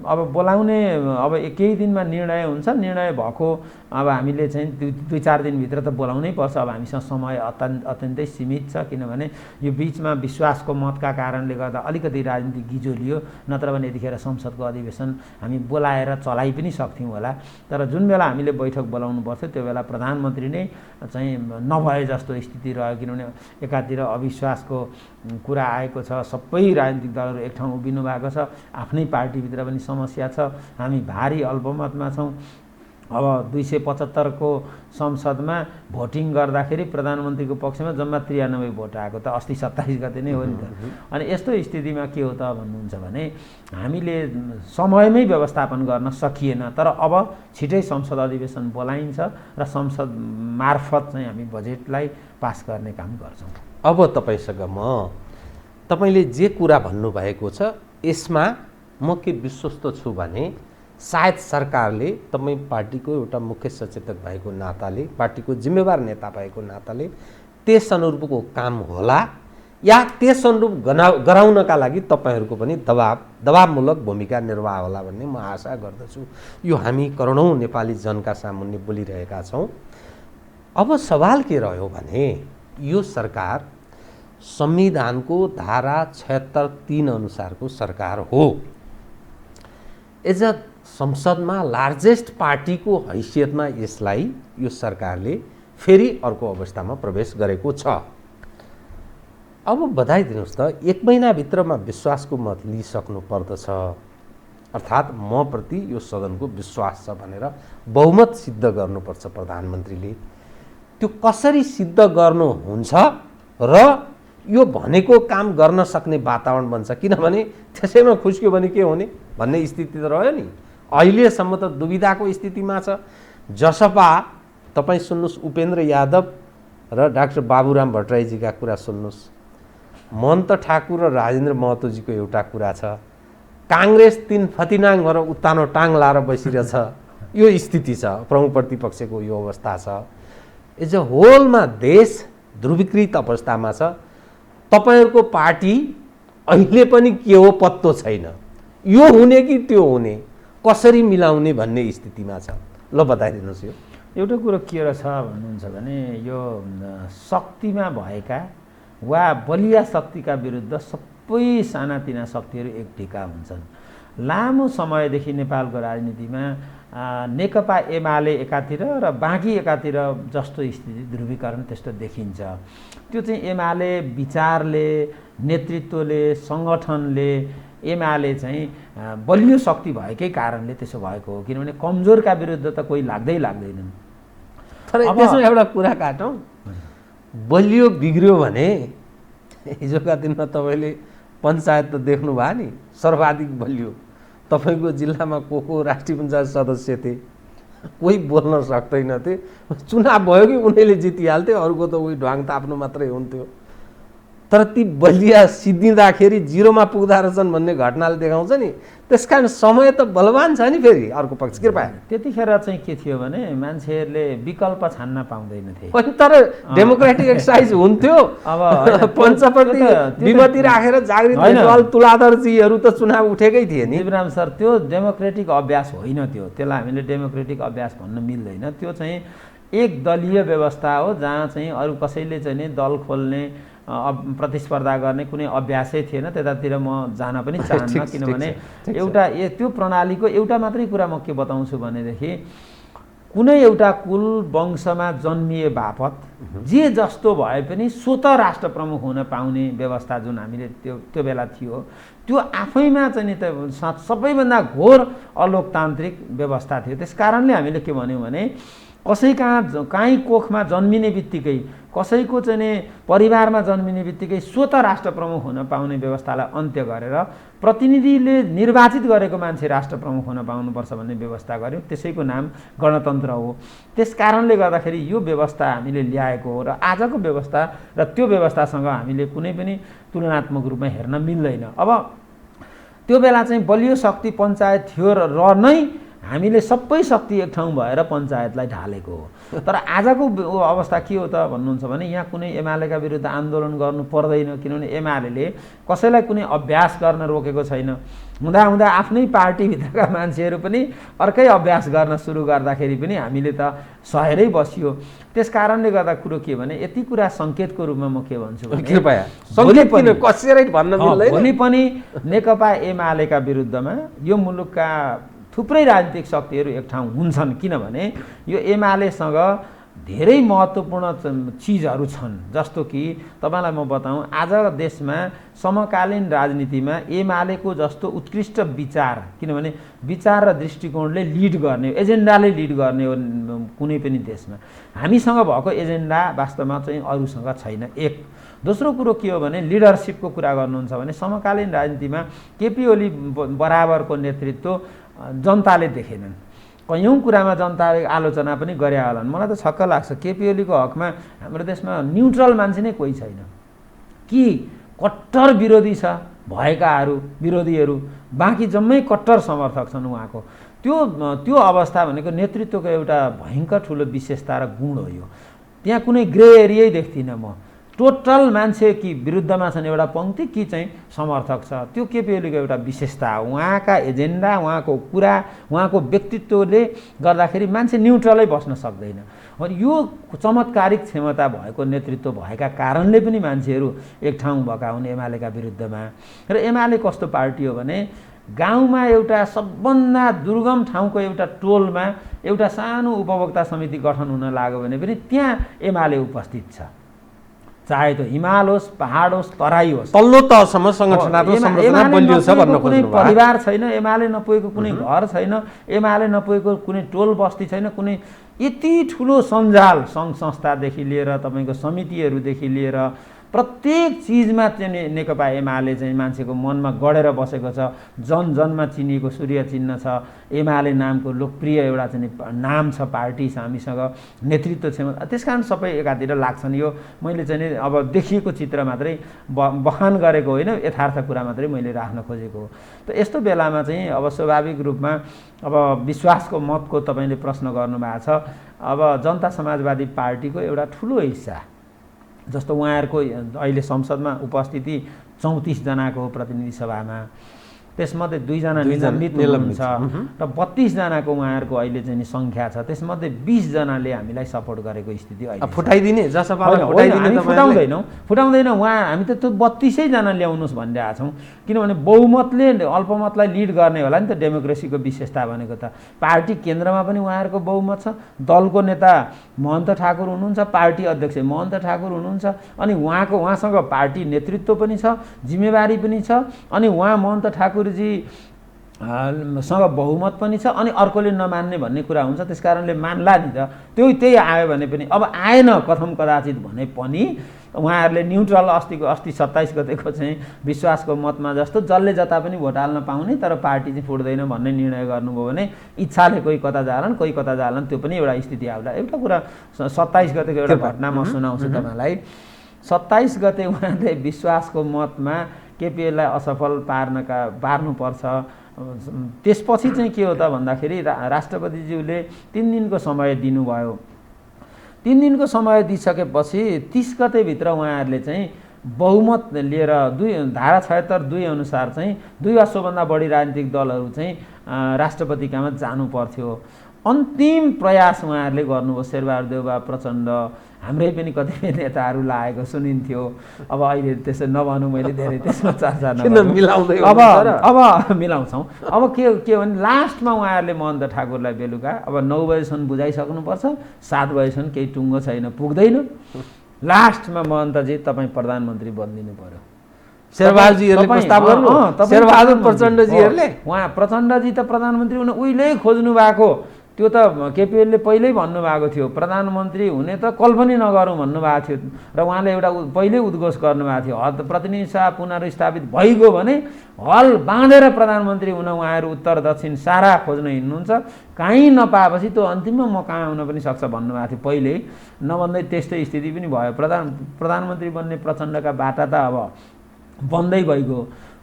अब बोलाउने अब केही दिनमा निर्णय हुन्छ। निर्णय भएको अब हामीले चाहिँ 2-4 दिनभित्र त बोलाउनै पर्छ। अब हामीसँग समय अत्यन्तै सीमित छ, किनभने यो बिचमा विश्वासको मतका कारणले गर्दा अलिकति राजनीतिक गिजोलियो, नत्र भने यतिखेर संसदको अधिवेशन हामी बोलाएर चलाइ पनि सक्थ्यौँ होला। तर जुन बेला हामीले बैठक बोलाउनु पर्थ्यो त्यो बेला प्रधानमन्त्री नै चाहिँ नभए जस्तो स्थिति रह्यो, किनभने एकातिर अविश्वासको कुरा आएको छ, सबै राजनीतिक दलहरू एक ठाउँ उभिनु भएको छ, आफ्नै पार्टीभित्र पनि समस्या छ, हामी भारी अल्पमतमा छौँ। अब 275 को संसदमा भोटिङ गर्दाखेरि प्रधानमन्त्रीको पक्षमा जम्मा 93 भोट आएको त अस्ति 27 गते नै हो नि त। अनि यस्तो स्थितिमा के हो त भन्नुहुन्छ भने हामीले समयमै व्यवस्थापन गर्न सकिएन। तर अब छिटै संसद अधिवेशन बोलाइन्छ र संसद मार्फत चाहिँ हामी बजेटलाई पास गर्ने काम गर्छौँ। अब तपाईसँग तपाईले जे कुरा भन्नुभएको छ यसमा म के विश्वस्त छु भने सायद सरकारले तपाईँ पार्टीको एउटा मुख्य सचेतक भएको नाताले, पार्टीको जिम्मेवार नेता भएको नाताले त्यस अनुरूपको काम होला या त्यस अनुरूप गराउनका लागि तपाईहरूको पनि दबावमूलक भूमिका निर्वाह होला भन्ने म आशा गर्दछु। यो हामी करोडौँ नेपाली जनका सामुन्ने बोलिरहेका छौँ। अब सवाल के रह्यो भने यो सरकार संविधानको धारा 76(3) अनुसारको सरकार हो। एज अ संसदमा लार्जेस्ट पार्टीको हैसियतमा यसलाई यो सरकारले फेरि अर्को अवस्थामा प्रवेश गरेको छ। अब बधाई दिनुहोस् त 1 महिनाभित्रमा विश्वासको मत लिइसक्नु पर्दछ, अर्थात् म प्रति यो सदनको विश्वास छ भनेर बहुमत सिद्ध गर्नुपर्छ प्रधानमन्त्रीले। त्यो कसरी सिद्ध गर्नुहुन्छ र यो भनेको काम गर्न सक्ने वातावरण बन्छ, किनभने त्यसैमा खुस्क्यो भने के हुने भन्ने स्थिति त रह्यो नि। अहिलेसम्म त दुविधाको स्थितिमा छ। जसपा तपाईँ सुन्नुहोस्, उपेन्द्र यादव र डाक्टर बाबुराम भट्टराईजीका कुरा सुन्नुहोस्, महन्त ठाकुर र राजेन्द्र महतोजीको एउटा कुरा छ, काङ्ग्रेस 3 फतिनाङ भएर उत्तानो टाङ लाएर बसिरहेछ, यो स्थिति छ। प्रमुख प्रतिपक्षको यो अवस्था छ। एज अ होलमा देश ध्रुवीकृत अवस्थामा छ। तपाईहरूको पार्टी अहिले पनि के हो पत्तो छैन, यो हुने कि त्यो हुने, कसरी मिलाउने भन्ने स्थितिमा छ। ल बताइदिनुहोस्। यो एउटा कुरो के रहेछ भन्नुहुन्छ भने यो शक्तिमा भएका वा बलिया शक्तिका विरुद्ध सबै सानातिना शक्तिहरू एक ढिका हुन्छन्। लामो समयदेखि नेपालको राजनीतिमा नेकपा एमाले एकातिर र बाँकी एकातिर जस्तो स्थिति ध्रुवीकरण त्यस्तो देखिन्छ। त्यो चाहिँ एमाले विचारले, नेतृत्वले, सङ्गठनले एमाले चाहिँ बलियो शक्ति भएकै कारणले त्यसो भएको हो। किनभने कमजोरका विरुद्ध त कोही लाग्दैनन्। तर त्यसमा एउटा कुरा काटौँ, बलियो बिग्रियो भने हिजोका दिनमा तपाईँले पञ्चायत त देख्नु भयो नि, सर्वाधिक बलियो। तपाईँको जिल्लामा को राष्ट्रिय पञ्चायत सदस्य थिए, कोही बोल्न सक्दैनथे। चुनाव भयो कि उनीहरूले जितिहाल्थे, अरूको त उही ढ्वाङ ताप्नु मात्रै हुन्थ्यो। तर ती बलिया सिद्धिँदाखेरि जिरोमा पुग्दा रहेछन् भन्ने घटनाले देखाउँछ नि। त्यस कारण समय त बलवान छ नि। फेरि अर्को पक्ष कृपया त्यतिखेर चाहिँ के थियो भने मान्छेहरूले विकल्प छान्न पाउँदैनथे। तर डेमोक्रेटिक एक्सर्साइज हुन्थ्यो। अब पञ्चप्रति विमति राखेर जागृत नेतृत्व तुलाधरजीहरू त चुनाव उठेकै थिए नि। शिवराम सर, त्यो डेमोक्रेटिक अभ्यास होइन। त्यसलाई हामीले डेमोक्रेटिक अभ्यास भन्न मिल्दैन। त्यो चाहिँ एक दलीय व्यवस्था हो जहाँ चाहिँ अरू कसैले चाहिँ दल खोल्ने प्रतिस्पर्धा गर्ने कुनै अभ्यासै थिएन। त्यतातिर म जान पनि चाहन्न। किनभने एउटा त्यो प्रणालीको एउटा मात्रै कुरा म के बताउँछु भनेदेखि, कुनै एउटा कुल वंशमा जन्मिए बापत जे जस्तो भए पनि स्वतः राष्ट्र प्रमुख हुन पाउने व्यवस्था जुन हामीले त्यो बेला थियो, त्यो आफैमा चाहिँ नि सबैभन्दा घोर अलोकतान्त्रिक व्यवस्था थियो। त्यस कारणले हामीले के भन्यौँ भने कसै काहीँ कोखमा जन्मिने बित्तिकै, कसैको चाहिँ परिवारमा जन्मिने बित्तिकै स्वतः राष्ट्र प्रमुख हुन पाउने व्यवस्थालाई अन्त्य गरेर प्रतिनिधिले निर्वाचित गरेको मान्छे राष्ट्र प्रमुख हुन पाउनुपर्छ भन्ने व्यवस्था गर्यो। त्यसैको नाम गणतन्त्र हो। त्यस कारणले गर्दाखेरि यो व्यवस्था हामीले ल्याएको हो र आजको व्यवस्था र त्यो व्यवस्थासँग हामीले कुनै पनि तुलनात्मक रूपमा हेर्न मिल्दैन। अब त्यो बेला चाहिँ बलियो शक्ति पञ्चायत थियो र नै हामीले सबै शक्ति एक ठाउँ भएर पञ्चायतलाई ढालेको हो। तर आजको अवस्था के हो त भन्नुहुन्छ भने यहाँ कुनै एमालेका विरुद्ध आन्दोलन गर्नु पर्दैन। किनभने एमाले कसैलाई कुनै अभ्यास गर्न रोकेको छैन। हुँदा आफ्नै पार्टीभित्रका मान्छेहरू पनि अर्कै अभ्यास गर्न सुरु गर्दाखेरि पनि हामीले त सहेरै बसियो। त्यस कारणले गर्दा कुरो के भने यति कुरा सङ्केतको रूपमा म के भन्छु भने भोलि पनि नेकपा एमालेका विरुद्धमा यो मुलुकका थुप्रै राजनीतिक शक्तिहरू एक ठाउँ हुन्छन्। किनभने यो एमालेसँग धेरै महत्त्वपूर्ण चिजहरू छन्। जस्तो कि तपाईँलाई म बताउँ, आज देशमा समकालीन राजनीतिमा एमालेको जस्तो उत्कृष्ट विचार, किनभने विचार र दृष्टिकोणले लिड गर्ने, एजेन्डाले लिड गर्ने हो कुनै पनि देशमा। हामीसँग भएको एजेन्डा वास्तवमा चाहिँ अरूसँग छैन। एक दोस्रो कुरो के हो भने लिडरसिपको कुरा गर्नुहुन्छ भने समकालीन राजनीतिमा केपी ओली बराबरको नेतृत्व जनताले देखेनन्। कयौँ कुरामा जनताले आलोचना पनि गरे होलान्। मलाई त छक्क लाग्छ, केपी ओलीको हकमा हाम्रो देशमा न्युट्रल मान्छे नै कोही छैन। कि कट्टर विरोधी छ भएकाहरू विरोधीहरू, बाँकी जम्मै कट्टर समर्थक छन् उहाँको। त्यो अवस्था भनेको नेतृत्वको एउटा भयङ्कर ठुलो विशेषता र गुण हो। यो त्यहाँ कुनै ग्रे एरियै देख्दिनँ म। टोटल मान्छे कि विरुद्धमा छन् एउटा पङ्क्ति कि चाहिँ समर्थक छ। त्यो केपी ओलीको एउटा विशेषता हो। उहाँका एजेन्डा, उहाँको कुरा, उहाँको व्यक्तित्वले गर्दाखेरि मान्छे न्युट्रलै बस्न सक्दैन। यो चमत्कारिक क्षमता भएको नेतृत्व भएका कारणले पनि मान्छेहरू एक ठाउँ भएका हुन् एमालेका विरुद्धमा। र एमाले कस्तो पार्टी हो भने गाउँमा एउटा सबभन्दा दुर्गम ठाउँको एउटा टोलमा एउटा सानो उपभोक्ता समिति गठन हुन लाग्यो भने पनि त्यहाँ एमाले उपस्थित छ। चाहे त्यो हिमाल होस्, पहाड होस्, तराई होस्, तल्लो तहसम्म संगठनात्मक संरचना बलियो छ भन्न खोज्नु कुनै परिवार छैन, एमाले नपुगेको कुनै घर छैन, एमाले नपुगेको कुनै टोल बस्ती छैन। कुनै यति ठुलो सञ्जाल सङ्घ संस्थादेखि लिएर तपाईँको समितिहरूदेखि लिएर प्रत्येक चिजमा चाहिँ नेकपा एमाले चाहिँ मान्छेको मनमा गढेर बसेको छ। जनजनमा चिनिएको सूर्य चिन्ह छ। एमाले नामको लोकप्रिय एउटा चाहिँ नाम छ, पार्टी छ, हामीसँग नेतृत्व छ। त्यसकारण सबै एकातिर लाग्छन्। यो मैले चाहिँ अब देखिएको चित्र मात्रै बखान गरेको होइन, यथार्थ कुरा मात्रै मैले राख्न खोजेको हो। त यस्तो बेलामा चाहिँ अब स्वाभाविक रूपमा अब विश्वासको मतको तपाईँले प्रश्न गर्नुभएको छ। अब जनता समाजवादी पार्टीको एउटा ठुलो हिस्सा, जस्तो उहाँहरूको अहिले संसदमा उपस्थिति 34 जनाको प्रतिनिधि सभामा, त्यसमध्ये 2 जना निलम्बित हुनुहुन्छ र 32 जनाको उहाँहरूको अहिले चाहिँ नि सङ्ख्या छ। त्यसमध्ये 20 जनाले हामीलाई सपोर्ट गरेको स्थिति अहिले छ। फुटाइदिने जसपालाई फुटाइदिने हामी फुटाउँदैन उहाँ हामी त त्यो 32 जना ल्याउनुहोस् भनिरहेका छौँ। किनभने बहुमतले अल्पमतलाई लिड गर्ने होला नि त डेमोक्रेसीको विशेषता भनेको त। पार्टी केन्द्रमा पनि उहाँहरूको बहुमत छ, दलको नेता महन्त ठाकुर हुनुहुन्छ, पार्टी अध्यक्ष महन्त ठाकुर हुनुहुन्छ, अनि उहाँसँग पार्टी नेतृत्व पनि छ, जिम्मेवारी पनि छ, अनि उहाँ महन्त ठाकुरजी सँग बहुमत पनि छ, अनि अर्कोले नमान्ने भन्ने कुरा हुन्छ। त्यसकारणले मान्ला नि त, त्यही आयो भने पनि, अब आएन कथम कदाचित भने पनि उहाँहरूले न्युट्रल अस्ति 27 गतेको चाहिँ विश्वासको मतमा जस्तो जसले जता पनि भोट हाल्न पाउने तर पार्टी चाहिँ फुट्दैन भन्ने निर्णय गर्नुभयो भने इच्छाले कोही कता जालान् कोही कता जालान्, त्यो पनि एउटा स्थिति आउला। एउटा कुरा 27 गतेको एउटा घटना म सुनाउँछु तपाईँलाई। 27 गते उहाँले विश्वासको मतमा केपीएललाई असफल पार्नुपर्छ। त्यसपछि चाहिँ के हो त भन्दाखेरि राष्ट्रपतिज्यूले 3 दिनको समय दिनुभयो। 3 दिनको समय दिइसकेपछि 30 गतेभित्र उहाँहरूले चाहिँ बहुमत लिएर धारा 76(2) अनुसार चाहिँ 2 वा सोभन्दा बढी राजनीतिक दलहरू चाहिँ राष्ट्रपतिकामा जानु पर्थ्यो। अन्तिम प्रयास उहाँहरूले गर्नुभयो। शेरबहादुर देउवा प्रचण्ड, हाम्रै पनि कतिपय नेताहरू लागेको सुनिन्थ्यो। अब अहिले त्यसो नभनौँ, मैले धेरै त्यसमा चर्चा नगरौँ। अब मिलाउँछौँ। अब के भने लास्टमा उहाँहरूले महन्त ठाकुरलाई बेलुका अब 9 बजेसम्म बुझाइसक्नुपर्छ, 7 बजेसम्म केही टुङ्गो छैन, पुग्दैन। लास्टमा महन्तजी तपाईँ प्रधानमन्त्री बनिदिनु पर्यो। शेरबहादुरजीहरूले प्रस्ताव गर्नु, शेरबहादुर प्रचण्डजीहरूले। उहाँ प्रचण्डजी त प्रधानमन्त्री हुन उहिल्यै खोज्नु भएको, त्यो त केपीएलले पहिल्यै भन्नुभएको थियो। प्रधानमन्त्री हुने त कल्पना नगरौँ भन्नुभएको थियो र उहाँले एउटा पहिल्यै उद्घोष गर्नुभएको थियो। प्रतिनिधि सभा पुनर्स्थापित भइगयो भने हल बाँधेर प्रधानमन्त्री हुन उहाँहरू उत्तर दक्षिण सारा खोज्न हिँड्नुहुन्छ। कहीँ नपाएपछि त्यो अन्तिममा म कहाँ आउन पनि सक्छ भन्नुभएको थियो पहिल्यै। नभन्दै त्यस्तै स्थिति पनि भयो। प्रधानमन्त्री बन्ने प्रचण्डका बाटा त अब बन्दै भइगयो।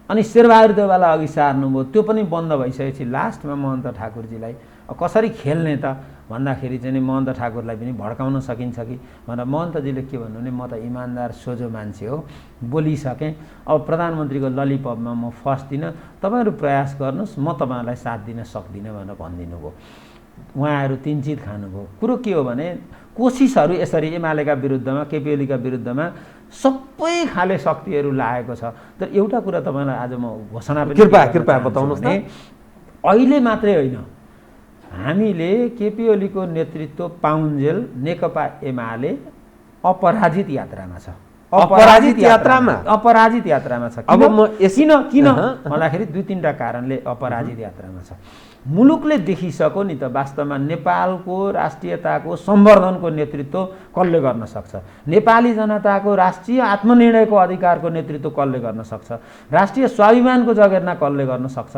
अनि शेरबहादुर देउवालाई अघि सार्नुभयो, त्यो पनि बन्द भइसकेपछि लास्टमा महन्त ठाकुरजीलाई कसरी खेल्ने त भन्दाखेरि चाहिँ महन्त ठाकुरलाई पनि भड्काउन सकिन्छ कि भनेर महन्तजीले के भन्नु भने म त इमान्दार सोझो मान्छे हो, बोलिसकेँ, अब प्रधानमन्त्रीको ललिपपमा म फस्दिनँ, तपाईँहरू प्रयास गर्नुहोस्, म तपाईँहरूलाई साथ दिन सक्दिनँ भनेर भनिदिनु भयो। उहाँहरू तिनचित खानुभयो। कुरो के हो भने कोसिसहरू यसरी एमालेका विरुद्धमा केपीएलका विरुद्धमा सबै खाले शक्तिहरू लागेको छ। तर एउटा कुरा तपाईँलाई आज म घोषणा पनि कृपया बताउनुहोस् न। अहिले मात्रै होइन, हामीले केपीओलीको नेतृत्व पाउन्जेल नेकपा एमाले अपराजित यात्रामा छ। अपराजित यात्रामा छ। अब म किन भन्दाखेरि 2-3टा कारणले अपराजित यात्रामा छ। मुलुकले देखिसक्यो नि त वास्तवमा नेपालको राष्ट्रियताको सम्वर्धनको नेतृत्व कसले गर्न सक्छ, नेपाली जनताको राष्ट्रिय आत्मनिर्णयको अधिकारको नेतृत्व कसले गर्न सक्छ, राष्ट्रिय स्वाभिमानको जगेर्ना कसले गर्न सक्छ,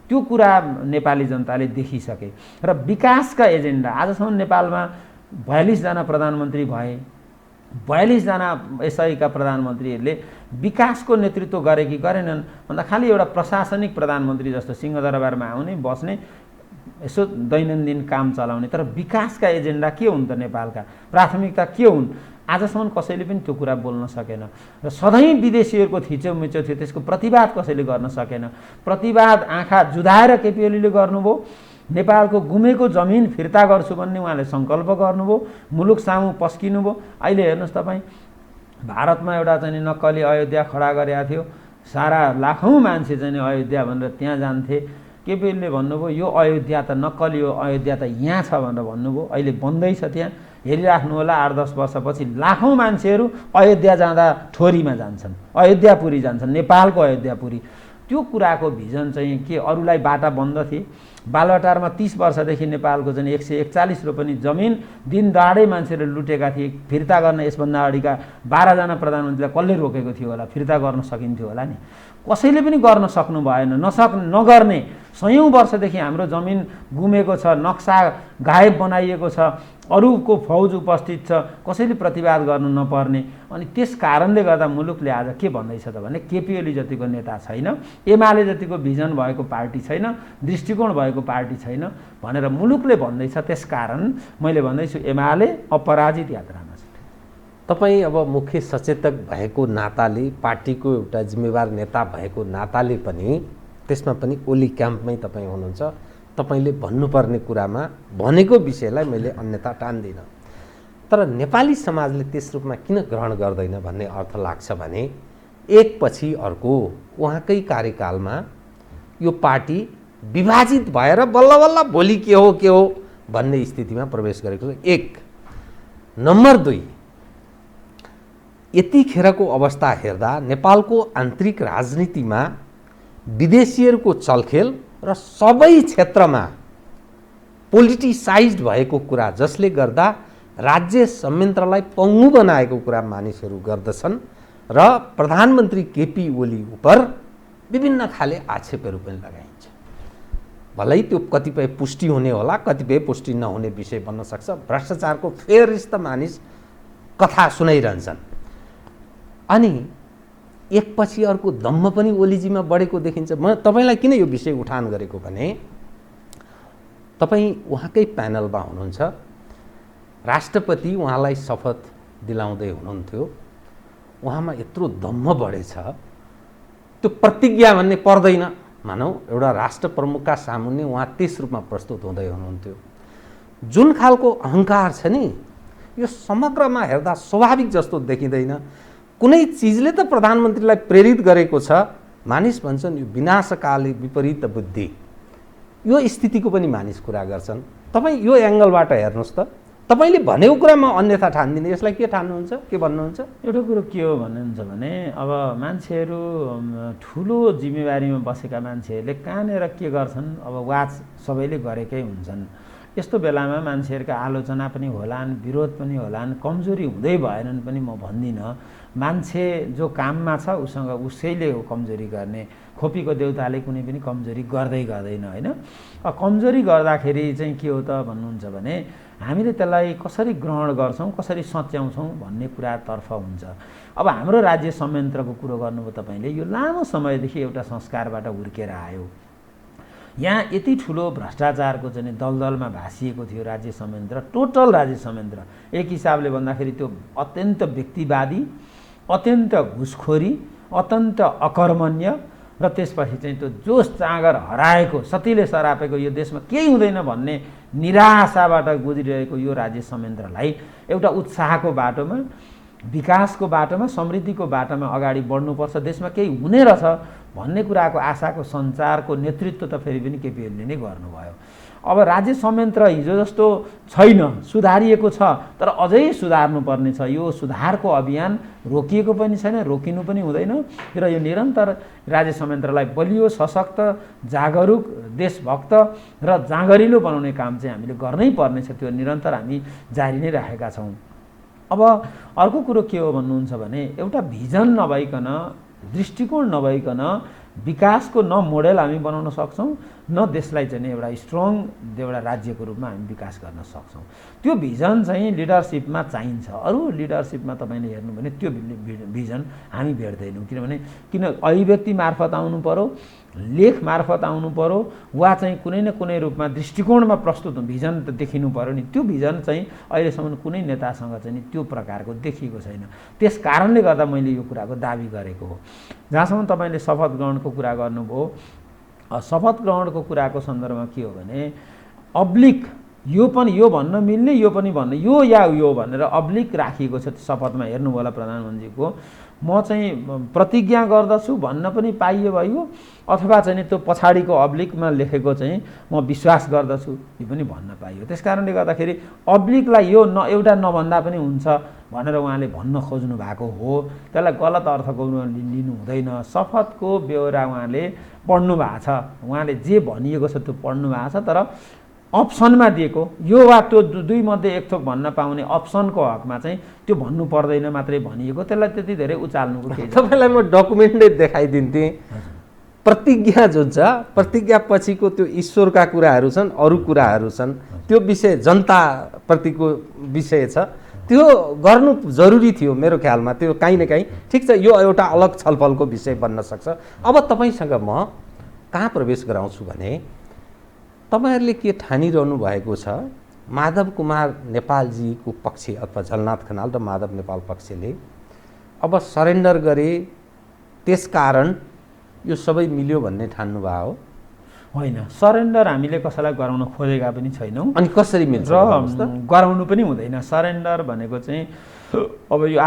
त्यो कुरा नेपाली जनताले देखिसके। र विकासका एजेन्डा आजसम्म नेपालमा 42 जना प्रधानमन्त्री भए, 42 जना यसैका प्रधानमन्त्रीहरूले विकासको नेतृत्व गरे कि गरेनन् भन्दा खालि एउटा प्रशासनिक प्रधानमन्त्री जस्तो सिंहदरबारमा आउने बस्ने यसो दैनन्दिन काम चलाउने। तर विकासका एजेन्डा के हुन् त, नेपालका प्राथमिकता के हुन्, आजसम्म कसैले पनि त्यो कुरा बोल्न सकेन। र सधैँ विदेशीहरूको थिचोमिचो थियो, त्यसको प्रतिवाद कसैले गर्न सकेन। प्रतिवाद आँखा जुधाएर केपीओलीले गर्नुभयो। नेपालको गुमेको जमिन फिर्ता गर्छु भन्ने उहाँले सङ्कल्प गर्नुभयो, मुलुक सामु पस्किनुभयो। अहिले हेर्नुहोस् तपाईँ, भारतमा एउटा चाहिँ नक्कली अयोध्या खडा गरेका थियो, सारा लाखौँ मान्छे चाहिँ अयोध्या भनेर त्यहाँ जान्थे। केपीएलले भन्नुभयो यो अयोध्या त नक्कली हो, अयोध्या त यहाँ छ भनेर भन्नुभयो। अहिले बन्दैछ, त्यहाँ हेरिराख्नु होला। 8-10 वर्षपछि लाखौँ मान्छेहरू अयोध्या जाँदा ठोरीमा जान्छन्, अयोध्यापुरी जान्छन्, नेपालको अयोध्यापुरी। त्यो कुराको भिजन चाहिँ के, अरूलाई बाटा बन्द थिए। बालुवाटारमा 30 वर्षदेखि नेपालको चाहिँ 141 रोपनी जमिन दिन दहाडै मान्छेले लुटेका थिए। फिर्ता गर्न यसभन्दा अगाडिका 12 जना प्रधानमन्त्रीलाई कसले रोकेको थियो होला, फिर्ता गर्न सकिन्थ्यो होला नि, कसैले पनि गर्न सक्नु भएन। नगर्ने 100औं वर्षदेखि हाम्रो जमिन गुमेको छ, नक्सा गायब बनाइएको छ, अरूको फौज उपस्थित छ, कसैले प्रतिवाद गर्नु नपर्ने। अनि त्यस कारणले गर्दा मुलुकले आज के भन्दैछ त भने केपीओली जतिको नेता छैन, एमाले जतिको भिजन भएको पार्टी छैन, दृष्टिकोण भएको पार्टी छैन भनेर मुलुकले भन्दैछ। त्यसकारण मैले भन्दैछु एमाले अपराजित यात्रामा छ। तपाईँ अब मुख्य सचेतक भएको नाताले, पार्टीको एउटा जिम्मेवार नेता भएको नाताले पनि त्यसमा पनि ओली क्याम्पमै तपाईँ हुनुहुन्छ। तपाईँले भन्नुपर्ने कुरामा भनेको विषयलाई मैले अन्यथा ठान्दिनँ। तर नेपाली समाजले त्यस रूपमा किन ग्रहण गर्दैन भन्ने अर्थ लाग्छ भने एकपछि अर्को उहाँकै कार्यकालमा यो पार्टी विभाजित भएर बल्ल बल्ल भोलि के हो भन्ने स्थितिमा प्रवेश गरेको छ। एक नम्बर 2, यतिखेरको अवस्था हेर्दा नेपालको आन्तरिक राजनीतिमा विदेशीहरूको चलखेल र सबै क्षेत्रमा पोलिटिसाइज्ड भएको कुरा, जसले गर्दा राज्य संयन्त्रलाई पङ्गु बनाएको कुरा मानिसहरू गर्दछन् र प्रधानमन्त्री केपी ओली उप विभिन्न खाले आक्षेपहरू पनि लगाइन्छ। भलै त्यो कतिपय पुष्टि हुने होला, कतिपय पुष्टि नहुने विषय बन्न सक्छ। भ्रष्टाचारको फेरिस्त मानिस कथा सुनाइरहन्छन्। अनि एकपछि अर्को दम्म पनि ओलीजीमा बढेको देखिन्छ। म तपाईँलाई किन यो विषय उठान गरेको भने तपाईँ उहाँकै प्यानलमा हुनुहुन्छ, राष्ट्रपति उहाँलाई शपथ दिलाउँदै हुनुहुन्थ्यो, उहाँमा यत्रो दम्म बढेछ, त्यो प्रतिज्ञा भन्ने पर्दैन। मानौ एउटा राष्ट्र प्रमुखका सामुन्ने उहाँ त्यस रूपमा प्रस्तुत हुँदै हुनुहुन्थ्यो। जुन खालको अहङ्कार छ नि, यो समग्रमा हेर्दा स्वाभाविक जस्तो देखिँदैन। कुनै चिजले त प्रधानमन्त्रीलाई प्रेरित गरेको छ। मानिस भन्छन् यो विनाशकाली विपरीत बुद्धि, यो स्थितिको पनि मानिस कुरा गर्छन्। तपाईँ यो एङ्गलबाट हेर्नुहोस् त, तपाईँले भनेको कुरामा अन्यथा ठान्दिने, यसलाई के ठान्नुहुन्छ, के भन्नुहुन्छ? एउटा कुरो के हो भन्नुहुन्छ भने अब मान्छेहरू ठुलो जिम्मेवारीमा बसेका मान्छेहरूले कहाँनिर के गर्छन्, अब वाच सबैले गरेकै हुन्छन्। यस्तो बेलामा मान्छेहरूका आलोचना पनि होलान्, विरोध पनि होलान्, कमजोरी हुँदै भएनन् पनि म भन्दिनँ। मान्छे जो काममा छ उसँग उसैले हो कमजोरी गर्ने। खोपीको देउताले कुनै पनि कमजोरी गर्दैन होइन। कमजोरी गर्दाखेरि चाहिँ के हो त भन्नुहुन्छ भने हामीले त्यसलाई कसरी ग्रहण गर्छौँ, कसरी सच्याउँछौँ भन्ने कुरातर्फ हुन्छ। अब हाम्रो राज्य संयन्त्रको कुरो गर्नुभयो तपाईँले, यो लामो समयदेखि एउटा संस्कारबाट हुर्केर आयो। यहाँ यति ठुलो भ्रष्टाचारको चाहिँ दलदलमा भासिएको थियो राज्य संयन्त्र, टोटल राज्य संयन्त्र। एक हिसाबले भन्दाखेरि त्यो अत्यन्त व्यक्तिवादी, अत्यन्त घुसखोरी, अत्यन्त अकर्मण्य र त्यसपछि चाहिँ त्यो जोस जाँगर हराएको, सतीले सरापेको यो देशमा केही हुँदैन भन्ने निराशाबाट गुज्रिरहेको यो राज्य संयन्त्रलाई एउटा उत्साहको बाटोमा, विकासको बाटोमा, समृद्धिको बाटोमा अगाडि बढ्नुपर्छ, देशमा केही हुने रहेछ भन्ने कुराको आशाको सञ्चारको नेतृत्व त फेरि पनि केपी ओलीले नै गर्नुभयो। अब राज्य संयन्त्र हिजो जस्तो छैन, सुधारिएको छ, तर अझै सुधार्नुपर्ने छ। यो सुधारको अभियान रोकिएको पनि छैन, रोकिनु पनि हुँदैन र यो निरन्तर राज्य संयन्त्रलाई बलियो, सशक्त, जागरुक, देशभक्त र जाँगरिलो बनाउने काम चाहिँ हामीले गर्नै पर्नेछ। त्यो निरन्तर हामी जारी नै राखेका छौँ। अब अर्को कुरो के हो भन्नुहुन्छ भने एउटा भिजन नभइकन, दृष्टिकोण नभइकन विकासको न मोडेल हामी बनाउन सक्छौँ, न देशलाई चाहिँ एउटा स्ट्रङ एउटा राज्यको रूपमा हामी विकास गर्न सक्छौँ। त्यो भिजन चाहिँ लिडरसिपमा चाहिन्छ। अरू लिडरसिपमा तपाईँले हेर्नु भने त्यो भिजन हामी भेट्दैनौँ। किन अभिव्यक्ति मार्फत आउनु पर्यो, लेख मार्फत आउनु पर्यो, वा चाहिँ कुनै न कुनै रूपमा दृष्टिकोणमा प्रस्तुत भिजन त देखिनु पर्यो नि। त्यो भिजन चाहिँ अहिलेसम्म कुनै नेतासँग चाहिँ त्यो प्रकारको देखिएको छैन। त्यस कारणले गर्दा मैले यो कुराको दाबी गरेको हो। जहाँसम्म तपाईँले शपथ ग्रहणको कुरा गर्नुभयो, शपथ ग्रहणको कुराको सन्दर्भमा के हो भने अब्लिक यो पनि यो भन्न मिल्ने, यो पनि भन्ने, यो या यो भनेर अब्लिक राखिएको छ शपथमा। हेर्नुभयो होला प्रधानमन्त्रीको, म चाहिँ प्रतिज्ञा गर्दछु भन्न पनि पाइयो भयो, अथवा चाहिँ त्यो पछाडिको अब्लिकमा लेखेको चाहिँ म विश्वास गर्दछु यो पनि भन्न पाइयो। त्यस कारणले गर्दाखेरि अब्लिकलाई यो एउटा नभन्दा पनि हुन्छ भनेर उहाँले भन्न खोज्नु भएको हो। त्यसलाई गलत अर्थको लिनु हुँदैन। शपथको बेहोरा उहाँले पढ्नु भएको छ, उहाँले जे भनिएको छ त्यो पढ्नु भएको छ, तर अप्सनमा दिएको यो वा त्यो दुई मध्ये एक थोक भन्न पाउने अप्सनको हकमा चाहिँ त्यो भन्नु पर्दैन मात्रै भनिएको, त्यसलाई त्यति धेरै उचाल्नुको केही छैन। तपाईँलाई म डकुमेन्टै देखाइदिन्थेँ। प्रतिज्ञा जुन छ, प्रतिज्ञा पछिको त्यो ईश्वरका कुराहरू छन्, अरू कुराहरू छन्, त्यो विषय जनताप्रतिको विषय छ, त्यो गर्नु जरुरी थियो मेरो ख्यालमा। त्यो काहीँ न काहीँ ठिक छ, यो एउटा अलग छलफलको विषय बन्न सक्छ। अब तपाईँसँग म कहाँ प्रवेश गराउँछु भने तपाईँहरूले के ठानिरहनु भएको छ, माधव कुमार नेपालजीको पक्ष अथवा झलनाथ खनाल र माधव नेपाल पक्षले अब सरेन्डर गरे, त्यसकारण यो सबै मिल्यो भन्ने ठान्नुभयो हो? होइन, सरेन्डर हामीले कसैलाई गराउन खोजेका पनि छैनौँ अनि कसरी मिल्छ र गराउनु पनि हुँदैन। सरेन्डर भनेको चाहिँ अब यो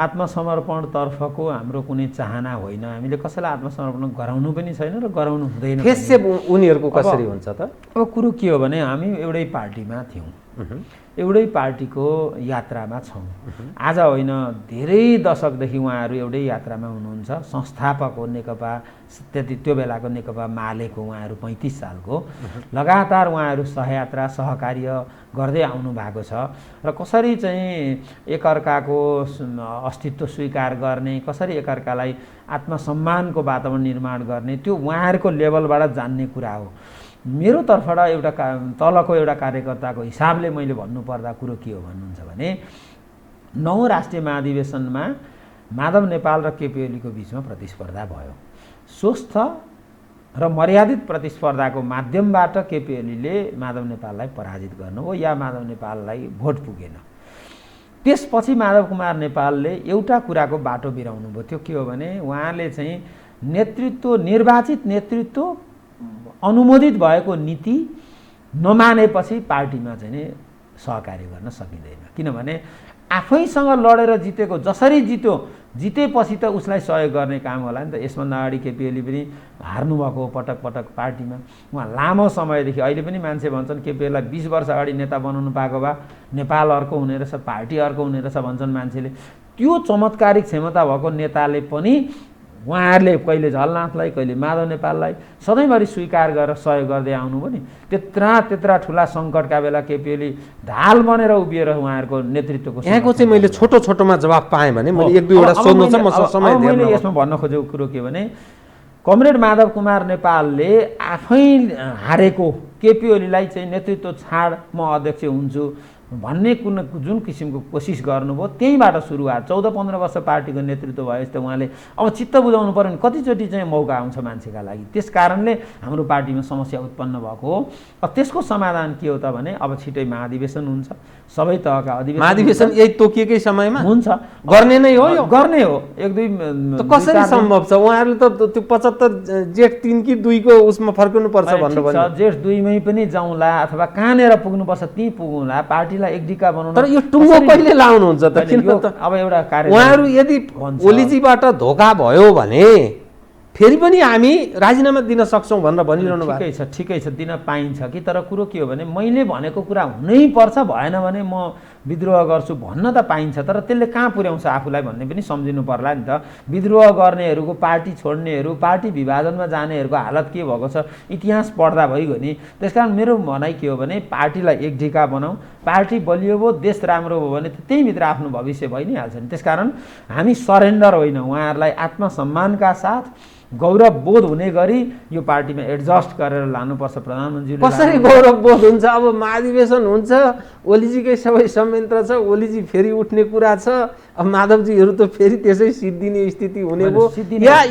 आत्मसमर्पणतर्फको हाम्रो कुनै चाहना होइन। हामीले कसैलाई आत्मसमर्पण गराउनु पनि छैन र गराउनु हुँदैन। फेस चाहिँ उनीहरूको कसरी हुन्छ त? अब कुरो के हो भने हामी एउटै पार्टीमा थियौँ, एउटै पार्टीको यात्रामा छौँ। आज होइन, धेरै दशकदेखि उहाँहरू एउटै यात्रामा हुनुहुन्छ। संस्थापक हो नेकपा, त्यो बेलाको नेकपा मालेको उहाँहरू 35 सालको। लगातार उहाँहरू सहयात्रा सहकार्य गर्दै आउनु भएको छ र कसरी चाहिँ एकअर्काको अस्तित्व स्वीकार गर्ने, कसरी एकअर्कालाई आत्मसम्मानको वातावरण निर्माण गर्ने, त्यो उहाँहरूको लेभलबाट जान्ने कुरा हो। मेरो तर्फबाट तलको एउटा कार्यकर्ताको हिसाबले मैले भन्नुपर्दा कुरो के हो भन्नुहुन्छ भने 9 राष्ट्रिय महाधिवेशनमा माधव नेपाल र केपी ओलीको बिचमा प्रतिस्पर्धा भयो। स्वस्थ र मर्यादित प्रतिस्पर्धाको माध्यमबाट केपी ओलीले माधव नेपाललाई पराजित गर्नु हो या माधव नेपाललाई भोट पुगेन। त्यसपछि माधव कुमार नेपालले एउटा कुराको बाटो बिराउनु भयो। त्यो के हो भने उहाँले चाहिँ निर्वाचित नेतृत्व अनुमोदित भएको नीति नमानेपछि पार्टीमा चाहिँ सहकार्य गर्न सकिँदैन। किनभने आफैसँग लडेर जितेको, जसरी जितेपछि त उसलाई सहयोग गर्ने काम होला नि त। यसभन्दा अगाडि केपी ओली पनि हार्नुभएको पटक पटक पार्टीमा। उहाँ लामो समयदेखि, अहिले पनि मान्छे भन्छन् केपी ओलीलाई 20 वर्ष अगाडि नेता बनाउनु पाएको भए नेपाल अर्को हुने रहेछ, पार्टी अर्को हुने रहेछ भन्छन् मान्छेले। त्यो चमत्कारिक क्षमता भएको नेताले पनि उहाँहरूले कहिले झलनाथलाई, कहिले माधव नेपाललाई सधैँभरि स्वीकार गरेर सहयोग गर्दै आउनुभयो नि। त्यत्रा ठुला सङ्कटका बेला केपी ओली ढाल बनेर उभिएर उहाँहरूको नेतृत्वको यहाँको चाहिँ मैले छोटोमा जवाफ पाएँ भने मैले एक दुईवटा सोध्नु छ। मैले यसमा भन्न खोजेको कुरो के भने कमरेड माधव कुमार नेपालले आफै हारेको केपी ओलीलाई चाहिँ नेतृत्व छाड, म अध्यक्ष हुन्छु भन्ने जुन किसिमको कोसिस गर्नुभयो त्यहीँबाट सुरुवात। 14-15 वर्ष पार्टीको नेतृत्व भएपछि त उहाँले अब चित्त बुझाउनु पर्यो भने कतिचोटि चाहिँ मौका आउँछ मान्छेका लागि। त्यस कारणले हाम्रो पार्टीमा समस्या उत्पन्न भएको हो। अब त्यसको समाधान के हो त भने अब छिटै महाधिवेशन हुन्छ, सबै तहका महाधिवेशन यही तोकिएकै समयमा हुन्छ, गर्ने नै हो। यो गर्ने हो। 1-2 त कसरी सम्भव छ? उहाँहरूले त त्यो 75 जेठ 3 कि 2 को उसमा फर्कनु पर्छ भन्नुभयो। जेठ 2 मै पनि जाउँला अथवा कहाँनेर पुग्नुपर्छ त्यहीँ पुगौँला, पार्टीलाई एकडिका बनाउन। तर यो टुङ्गो कहिले लाउनुहुन्छ त? अब एउटा कार्य उहाँहरू यदि ओलीजीबाट धोका भयो भने फेरि पनि हामी राजीनामा दिन सक्छौँ भनेर भनिरहनु भएको। ठिकै छ, दिन पाइन्छ कि। तर कुरो के हो भने मैले भनेको कुरा हुनै पर्छ, भएन भने म विद्रोह गर्छु भन्न त पाइन्छ, तर त्यसले कहाँ पुर्याउँछ आफूलाई भन्ने पनि सम्झिनु पर्ला नि त। विद्रोह गर्नेहरूको, पार्टी छोड्नेहरू, पार्टी विभाजनमा जानेहरूको हालत के भएको छ इतिहास पढ्दा भइगयो नि। त्यसकारण मेरो भनाइ के हो भने पार्टीलाई एकढिका बनाऊ, पार्टी बलियो भयो, देश राम्रो भयो भने त्यहीँभित्र आफ्नो भविष्य भइ नै हाल्छ नि। त्यसकारण हामी सरेन्डर होइन, उहाँहरूलाई आत्मसम्मानका साथ गौरव बोध हुने गरी यो पार्टीमा एडजस्ट गरेर लानुपर्छ। प्रधानमन्त्रीले कसरी गौरव बोध हुन्छ? अब महाधिवेशन हुन्छ, ओलीजीकै सबै संयन्त्र छ, ओलीजी फेरि उठ्ने कुरा छ, अब माधवजीहरू त फेरि त्यसै सिद्धिने स्थिति हुने भयो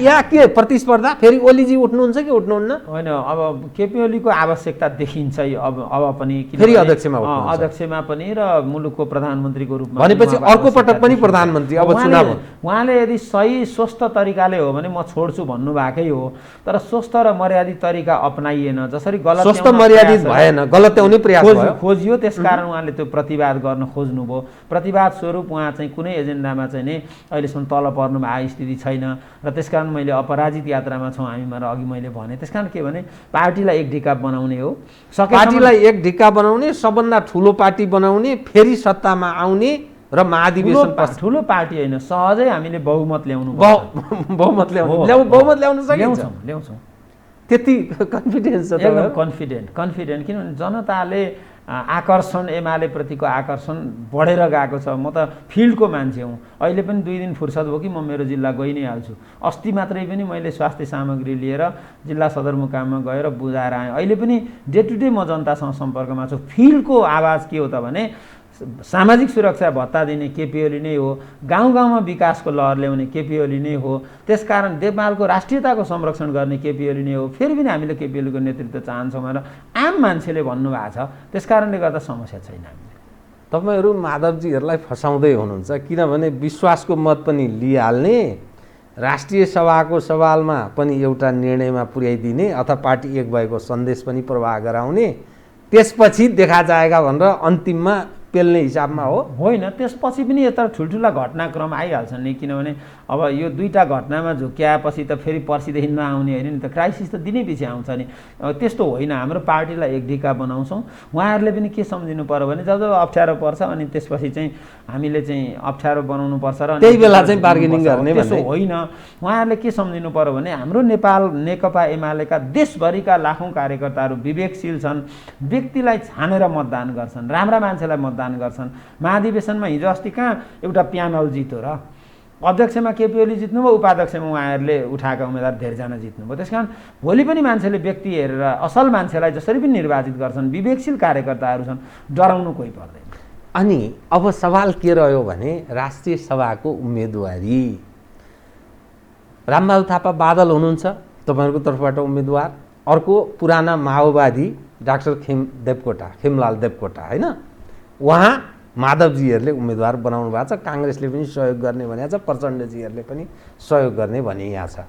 या के प्रतिस्पर्धा? फेरि ओलीजी उठ्नुहुन्छ कि उठ्नुहुन्न? होइन, अब केपी ओलीको आवश्यकता देखिन्छ अब पनि, फेरि अध्यक्षमा पनि र मुलुकको प्रधानमन्त्रीको रूपमा भनेपछि अर्को पटक पनि प्रधानमन्त्री अब चुनाव। उहाँले यदि सही स्वस्थ तरिकाले हो भने म छोड्छु भन्नु भएकै हो, तर स्वस्थ र मर्यादित तरिका अपनाइएन। जसरी गलत स्वस्थ मर्यादित भएन, गलत्याउने प्रयास खोजियो, त्यसकारण उहाँले त्यो प्रतिवाद गर्न खोज्नुभयो। प्रतिवाद स्वरूप उहाँ चाहिँ कुनै एजेन्डामा चाहिँ नि अहिलेसम्म तल पर्नु भएको स्थिति छैन र त्यसकारण मैले अपराजित यात्रामा छौँ हामीमा। र अघि मैले भने त्यसकारण के भने पार्टीलाई एकढिका बनाउने हो, पार्टीलाई एकढिका बनाउने, सबभन्दा ठुलो पार्टी बनाउने, फेरि सत्तामा आउने र महाधिवेशन ठुलो पार्टी होइन, सहजै हामीले बहुमत ल्याउनु बहुमत ल्याउन सकिन्छ। ल्याउँछौँ त्यति कन्फिडेन्स छ? एकदम कन्फिडेन्ट किनभने जनताले आकर्षण, एमाले प्रतिको आकर्षण बढेर गएको छ। म त फिल्डको मान्छे हुँ, अहिले पनि 2 दिन फुर्सद भयो कि म मेरो जिल्ला गइ नै हाल्छु। अस्ति मात्रै पनि मैले स्वास्थ्य सामग्री लिएर जिल्ला सदरमुकाममा गएर बुझाएर आएँ। अहिले पनि डे टु डे म जनतासँग सम्पर्कमा छु। फिल्डको आवाज के हो त भने सामाजिक सुरक्षा भत्ता दिने केपी ओली नै हो, गाउँ गाउँमा विकासको लहर ल्याउने केपी ओली नै हो, त्यसकारण नेपालको राष्ट्रियताको संरक्षण गर्ने केपी ओली नै हो। फेरि पनि हामीले केपी ओलीको नेतृत्व चाहन्छौँ भनेर आम मान्छेले भन्नुभएको छ। त्यसकारणले गर्दा समस्या छैन। हामीले तपाईँहरू माधवजीहरूलाई फसाउँदै हुनुहुन्छ, किनभने विश्वासको मत पनि लिइहाल्ने राष्ट्रिय सभाको सवालमा पनि एउटा निर्णयमा पुर्याइदिने अथवा पार्टी एक भएको सन्देश पनि प्रवाह गराउने, त्यसपछि देखा जाएगा भनेर अन्तिममा पेल्ने हिसाबमा हो? होइन, त्यसपछि पनि यता ठुल्ठुला घटनाक्रम आइहाल्छन् नि, किनभने अब यो दुईटा घटनामा झुक्क्याएपछि त फेरि पर्सिदेखि नआउने होइन नि त, क्राइसिस त दिनै पछि आउँछ नि। त्यस्तो होइन, हाम्रो पार्टीलाई एक ढिका बनाउँछौँ। उहाँहरूले पनि के सम्झिनु पर्यो भने जब जब अप्ठ्यारो पर्छ अनि त्यसपछि चाहिँ हामीले चाहिँ अप्ठ्यारो बनाउनु पर्छ र त्यही बेला चाहिँ बार्गेनिङ गर्ने त्यसो होइन। उहाँहरूले के सम्झिनु पर्यो भने हाम्रो नेपाल नेकपा एमालेका देशभरिका लाखौँ कार्यकर्ताहरू विवेकशील छन्, व्यक्तिलाई छानेर मतदान गर्छन्, राम्रा मान्छेलाई मतदान गर्छन्। महाधिवेशनमा हिजो अस्ति कहाँ एउटा प्यानल जित्यो र? अध्यक्षमा केपी ओली जित्नुभयो, उपाध्यक्षमा उहाँहरूले उठाएका उम्मेदवार धेरैजना जित्नुभयो। त्यस कारण भोलि पनि मान्छेले व्यक्ति हेरेर असल मान्छेलाई जसरी पनि निर्वाचित गर्छन्, विवेकशील कार्यकर्ताहरू छन्, डराउनु कोही पर्दैन। अनि अब सवाल के रह्यो भने राष्ट्रिय सभाको उम्मेदवारी, रामबहादुर थापा बादल हुनुहुन्छ तपाईँहरूको तर्फबाट उम्मेदवार, अर्को पुराना माओवादी डाक्टर खेमलाल देवकोटा होइन, उहाँ माधवजीहरूले उम्मेदवार बनाउनु भएको छ, काङ्ग्रेसले पनि सहयोग गर्ने भनेको छ, प्रचण्डजीहरूले पनि सहयोग गर्ने भने यहाँ छ।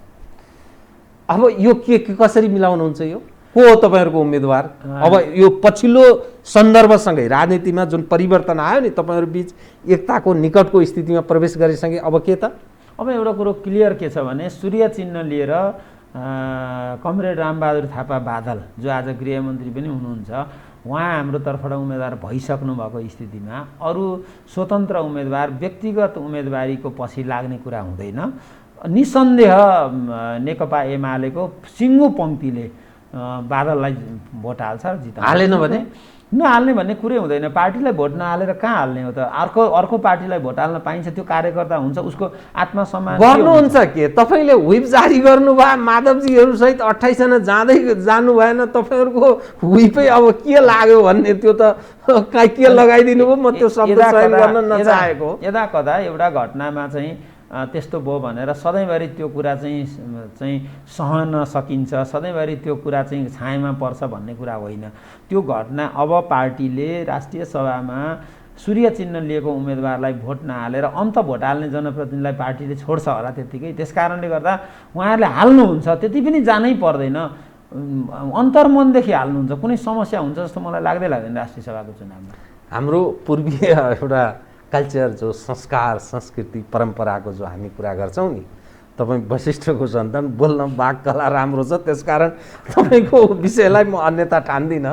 अब यो के कसरी मिलाउनुहुन्छ? यो को हो तपाईँहरूको उम्मेदवार? अब यो पछिल्लो सन्दर्भसँगै राजनीतिमा जुन परिवर्तन आयो नि, तपाईँहरू बिच एकताको निकटको स्थितिमा प्रवेश गरेसँगै अब के त? अब एउटा कुरो क्लियर के छ भने सूर्य चिन्ह लिएर कमरेड रामबहादुर थापा बादल जो आज गृहमन्त्री पनि हुनुहुन्छ, उहाँ हाम्रो तर्फबाट उम्मेदवार भइसक्नु भएको स्थितिमा अरू स्वतन्त्र उम्मेदवार व्यक्तिगत उम्मेदवारीको पछि लाग्ने कुरा हुँदैन। निसन्देह नेकपा एमालेको सिङ्गो पङ्क्तिले बादललाई भोट हाल्छ, जिताउँछ। हालेन भने नहाल्ने भन्ने कुरै हुँदैन। पार्टीलाई भोट नहालेर कहाँ हाल्ने हो त? अर्को पार्टीलाई भोट हाल्न पाइन्छ, त्यो कार्यकर्ता हुन्छ, उसको आत्मसम्मान गर्नुहुन्छ के? तपाईँले व्हिप जारी गर्नुभयो, माधवजीहरूसहित 28 जना जानु भएन, तपाईँहरूको व्हिपै अब के लाग्यो भन्ने, त्यो त के लगाइदिनु भयो? म त्यो शब्द चयन गर्न नचाहेको। यदा कदा एउटा घटनामा चाहिँ त्यस्तो भयो भनेर सधैँभरि त्यो कुरा चाहिँ सहन सकिन्छ, सधैँभरि त्यो कुरा चाहिँ छायामा पर्छ भन्ने कुरा होइन। त्यो घटना अब पार्टीले राष्ट्रिय सभामा सूर्य चिन्ह लिएको उम्मेदवारलाई भोट नहालेर अन्त भोट हाल्ने जनप्रतिनिधिलाई पार्टीले छोड्छ होला त्यत्तिकै। त्यस कारणले गर्दा उहाँहरूले हाल्नुहुन्छ, त्यति पनि जानै पर्दैन, अन्तर्मनदेखि हाल्नुहुन्छ। कुनै समस्या हुन्छ जस्तो मलाई लाग्दैन राष्ट्रिय सभाको चुनावमा। हाम्रो पूर्वीय एउटा कल्चर, जो संस्कार संस्कृति परम्पराको जो हामी कुरा गर्छौँ नि, तपाईँ वशिष्ठको सन्तान, बोल्न वाक कला राम्रो छ, त्यसकारण तपाईँको विषयलाई म अन्यथा ठान्दिनँ।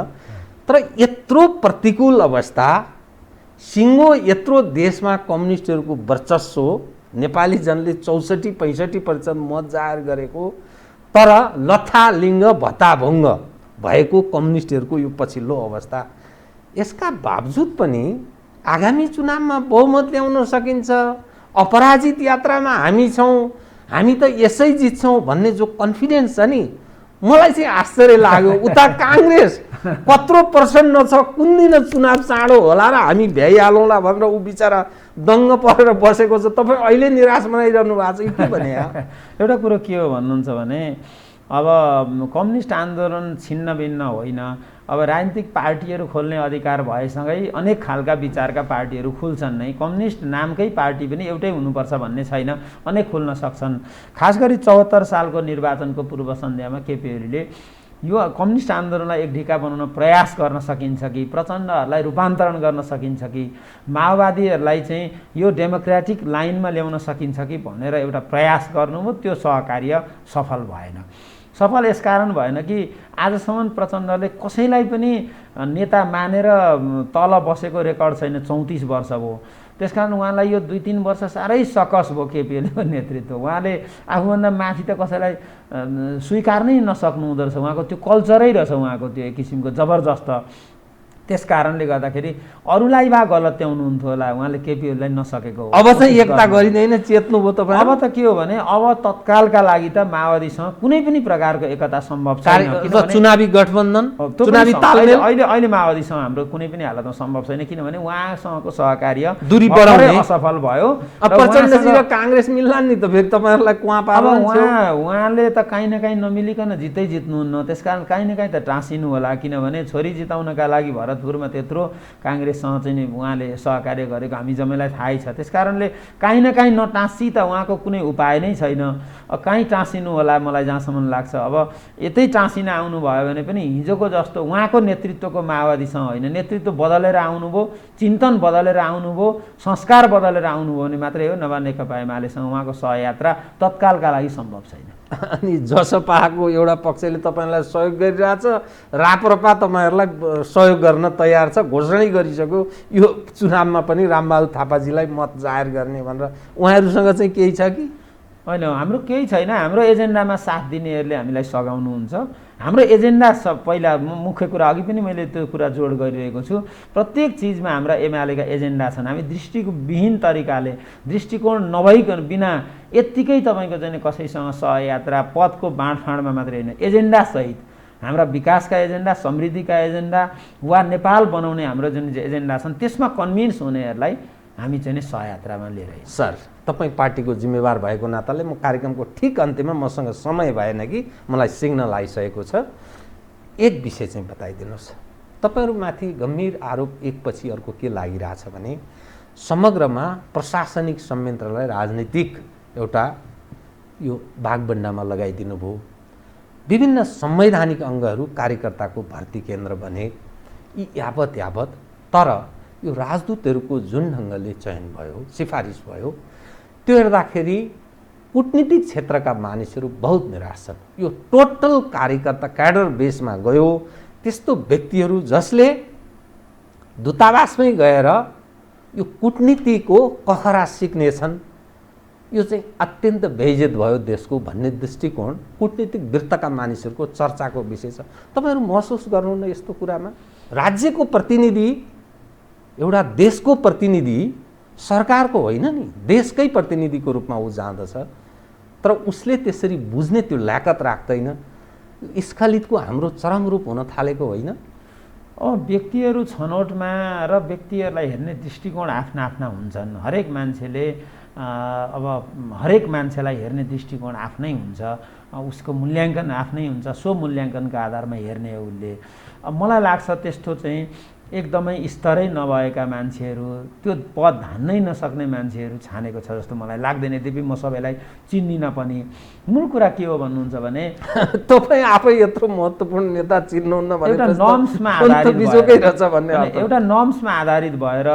तर यत्रो प्रतिकूल अवस्था, सिङ्गो यत्रो देशमा कम्युनिस्टहरूको वर्चस्व, नेपाली जनले 64-65% मत जाहेर गरेको, तर लथालिङ्ग भत्ताभङ्ग भएको कम्युनिस्टहरूको यो पछिल्लो अवस्था, यसका बावजुद पनि आगामी चुनावमा बहुमत ल्याउन सकिन्छ, अपराजित यात्रामा हामी छौँ, हामी त यसै जित्छौँ भन्ने जो कन्फिडेन्स छ नि, मलाई चाहिँ आश्चर्य लाग्यो। उता काङ्ग्रेस कत्रो प्रसन्न छ, कुन दिन चुनाव चाँडो होला र हामी भ्याइहालौँला भनेर ऊ बिचरा दङ्ग परेर बसेको छ। तपाईँ अहिले निराश बनाइरहनु भएको छ, के भने? एउटा कुरो के हो भन्नुहुन्छ भने अब कम्युनिस्ट आन्दोलन छिन्न भिन्न होइन। अब राजनीतिक पार्टीहरू खोल्ने अधिकार भएसँगै अनेक खालका विचारका पार्टीहरू खुल्छन् नै। कम्युनिस्ट नामकै पार्टी पनि एउटै हुनुपर्छ भन्ने छैन, अनेक खुल्न सक्छन्। खास गरी 74 सालको निर्वाचनको पूर्व सन्ध्यामा केपी ओलीले यो कम्युनिस्ट आन्दोलनलाई एक ढिका बनाउन प्रयास गर्न सकिन्छ कि, प्रचण्डहरूलाई रूपान्तरण गर्न सकिन्छ कि, माओवादीहरूलाई चाहिँ यो डेमोक्रेटिक लाइनमा ल्याउन सकिन्छ कि भनेर एउटा प्रयास गर्नुभयो। त्यो सहकार्य सफल भएन। सफल यसकारण भएन कि आजसम्म प्रचण्डले कसैलाई पनि नेता मानेर तल बसेको रेकर्ड छैन। 34 वर्ष भयो। त्यसकारण उहाँलाई यो 2-3 वर्ष साह्रै सकस भयो केपी ओलीको नेतृत्व। उहाँले आफूभन्दा माथि त कसैलाई स्वीकार नै नसक्नु हुँदो रहेछ। उहाँको त्यो कल्चरै रहेछ, उहाँको त्यो एक किसिमको जबरजस्त। त्यस कारणले गर्दाखेरि अरूलाई बा गलत्याउनुहुन्थ्यो होला, उहाँले केपी ओलीलाई नसकेको हो। अब चाहिँ एकता गरिँदैन, चेत्नुभयो तपाईँ? अब त के हो भने अब तत्कालका लागि त माओवादीसँग कुनै पनि प्रकारको एकता सम्भव छैन। चुनावी गठबन्धन, चुनावी तालमेल अहिले माओवादीसँग हाम्रो कुनै पनि हालतमा सम्भव छैन, किनभने उहाँसँगको सहकार्य दूरी बढाउने असफल भयो। प्रचण्डजी र काङ्ग्रेस मिल्ला नि त फेरि तपाईँहरूलाई कुवा पार्नु। उहाँले त काहीँ न काहीँ नमिलिकन जित्नुहुन्न। त्यसकारण काहीँ न काहीँ त टाँसिनु होला, किनभने छोरी जिताउनका लागि भएर भरतपुरमा त्यत्रो काङ्ग्रेससँग चाहिँ नि उहाँले सहकार्य गरेको हामी जम्मैलाई थाहै छ। त्यस कारणले काहीँ न काहीँ नटाँसी त उहाँको कुनै उपाय नै छैन। कहीँ टाँसिनु होला मलाई जहाँसम्म लाग्छ। अब यतै टाँसिन आउनुभयो भने पनि हिजोको जस्तो उहाँको नेतृत्वको माओवादीसँग होइन, नेतृत्व बदलेर आउनुभयो, चिन्तन बदलेर आउनुभयो, संस्कार बदलेर आउनुभयो भने मात्रै हो, नभए नेकपा एमालेसँग उहाँको सहयात्रा तत्कालका लागि सम्भव छैन। अनि जसपाको एउटा पक्षले तपाईँलाई सहयोग गरिरहेछ, राप्रपा तपाईँहरूलाई सहयोग गर्न तयार छ, घोषणै गरिसक्यो यो चुनावमा पनि रामबहादुर थापाजीलाई मत जाहेर गर्ने भनेर। उहाँहरूसँग चाहिँ केही छ कि होइन? हाम्रो केही छैन। हाम्रो एजेन्डामा साथ दिनेहरूले हामीलाई सघाउनुहुन्छ। हाम्रो एजेन्डा पहिला मुख्य कुरा अघि पनि मैले त्यो कुरा जोड गरिरहेको छु, प्रत्येक चिजमा हाम्रा एमालेका एजेन्डा छन्। हामी दृष्टिविहीन तरिकाले, दृष्टिकोण नभइकन बिना यत्तिकै तपाईँको चाहिँ कसैसँग सहयात्रा पदको बाँडफाँडमा मात्रै होइन, एजेन्डासहित हाम्रा विकासका एजेन्डा, समृद्धिका एजेन्डा वा नेपाल बनाउने हाम्रो जुन एजेन्डा छन् त्यसमा कन्भिन्स हुनेहरूलाई हामी चाहिँ सहयात्रामा लिएर आइन्छ। सर, तपाईँ पार्टीको जिम्मेवार भएको नाताले म कार्यक्रमको ठिक अन्त्यमा मसँग समय भएन कि मलाई सिग्नल आइसकेको छ, एक विषय चाहिँ बताइदिनुहोस्। तपाईँहरूमाथि गम्भीर आरोप एकपछि अर्को के लागिरहेछ भने समग्रमा प्रशासनिक संयन्त्रलाई राजनीतिक एउटा यो भागबन्डामा लगाइदिनु भयो। विभिन्न संवैधानिक अङ्गहरू कार्यकर्ताको भर्ती केन्द्र बने यी यावत तर यो राजदूतहरूको जुन ढङ्गले चयन भयो, सिफारिस भयो, त्यो हेर्दाखेरि कूटनीतिक क्षेत्रका मानिसहरू बहुत निराश छन्। यो टोटल कार्यकर्ता क्याडर बेसमा गयो, त्यस्तो व्यक्तिहरू जसले दूतावासमै गएर यो कूटनीतिको कखरा सिक्नेछन्, यो चाहिँ अत्यन्त बेइज्जत भयो देशको भन्ने दृष्टिकोण कूटनीतिक वृत्तका मानिसहरूको चर्चाको विषय छ। तपाईँहरू महसुस गर्नुहुन्न यस्तो कुरामा? राज्यको प्रतिनिधि, एउटा देशको प्रतिनिधि, सरकारको होइन नि, देशकै प्रतिनिधिको रूपमा ऊ जाँदछ, तर उसले त्यसरी बुझ्ने त्यो ल्याकत राख्दैन। स्खलितको हाम्रो चरम रूप हुन थालेको होइन? व्यक्तिहरू छनौटमा र व्यक्तिहरूलाई हेर्ने दृष्टिकोण आफ्ना आफ्ना हुन्छन्। हरेक मान्छेले अब हरेक मान्छेलाई हेर्ने दृष्टिकोण आफ्नै हुन्छ, उसको मूल्याङ्कन आफ्नै हुन्छ। सो मूल्याङ्कनका आधारमा हेर्ने हो उसले। मलाई लाग्छ त्यस्तो चाहिँ एकदमै स्तरै नभएका मान्छेहरू, त्यो पद धान्नै नसक्ने मान्छेहरू छानेको छ जस्तो मलाई लाग्दैन। यद्यपि म सबैलाई चिन्दिनँ पनि। मूल कुरा के हो भन्नुहुन्छ भने तपाईँ आफै यत्रो महत्त्वपूर्ण नेता चिन्नुहुन्न भने एउटा नर्म्समा आधारित भएर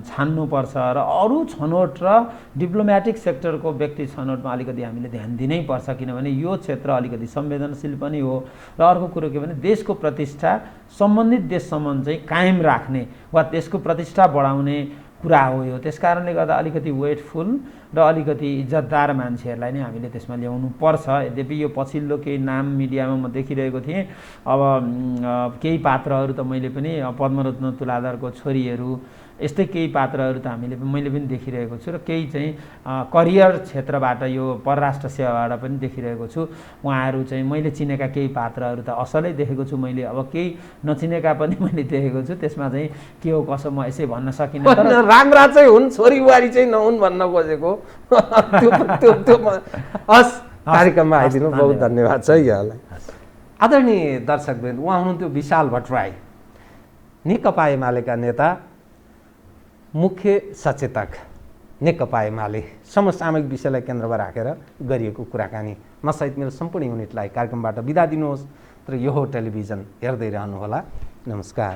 छान्नुपर्छ र अरू छनौट र डिप्लोमेटिक सेक्टरको व्यक्ति छनौटमा अलिकति हामीले ध्यान दिनै पर्छ, किनभने यो क्षेत्र अलिकति संवेदनशील पनि हो। र अर्को कुरो के भने देशको प्रतिष्ठा, सम्बन्धित देशसम्म चाहिँ कायम राख्ने वा त्यसको प्रतिष्ठा बढाउने कुरा हो यो। त्यसकारणले गर्दा अलिकति वेटफुल र अलिकति इज्जतदार मान्छेहरूलाई नै हामीले त्यसमा ल्याउनु पर्छ। यद्यपि यो पछिल्लो केही नाम मिडियामा म देखिरहेको थिएँ। अब केही पात्रहरू त मैले पनि पद्मरत्न तुलाधरको छोरीहरू, यस्तै केही पात्रहरू त मैले पनि देखिरहेको छु, र केही चाहिँ करियर क्षेत्रबाट यो परराष्ट्र सेवाबाट पनि देखिरहेको छु। उहाँहरू चाहिँ मैले चिनेका केही पात्रहरू त असलै देखेको छु मैले, अब केही नचिनेका पनि मैले देखेको छु। त्यसमा चाहिँ के हो कसो म यसै भन्न सकिनँ, तर राम्रा चाहिँ हुन्, छोरीवारी चाहिँ नहुन् भन्न खोजेको। हस्, कार्यक्रममा आइदिनु बहुत धन्यवाद छ यहाँलाई। आदरणीय दर्शकवृन्द, उहाँ हुनुहुन्थ्यो विशाल भट्टराई, नेकपा एमालेका नेता, मुख्य सचेतक नेकपा एमाले, समसामयिक विषयलाई केन्द्रमा राखेर गरिएको कुराकानी। म सहित मेरो सम्पूर्ण युनिटलाई कार्यक्रमबाट बिदा दिनुहोस्, तर यो हो टेलिभिजन, हेर्दै रहनुहोला। नमस्कार।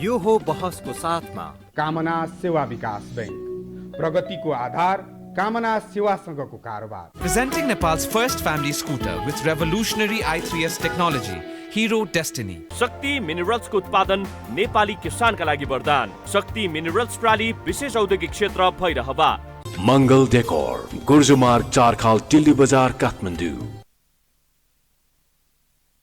यो हो बहसको साथमा कामना सेवा विकास बैंक, प्रगतिको आधार कामना सेवासँगको कारोबार। Presenting Nepal's first family scooter with revolutionary i3S technology, Hero Destiny. शक्ति मिनरल्सको उत्पादन नेपाली किसानका लागि वरदान। शक्ति मिनरल्स प्रणाली विशेष औद्योगिक क्षेत्र भैरहवा। मङ्गल डेकोर, गुर्जुमार्ग 4 खाल टिल्ली बजार, काठमाडौँ।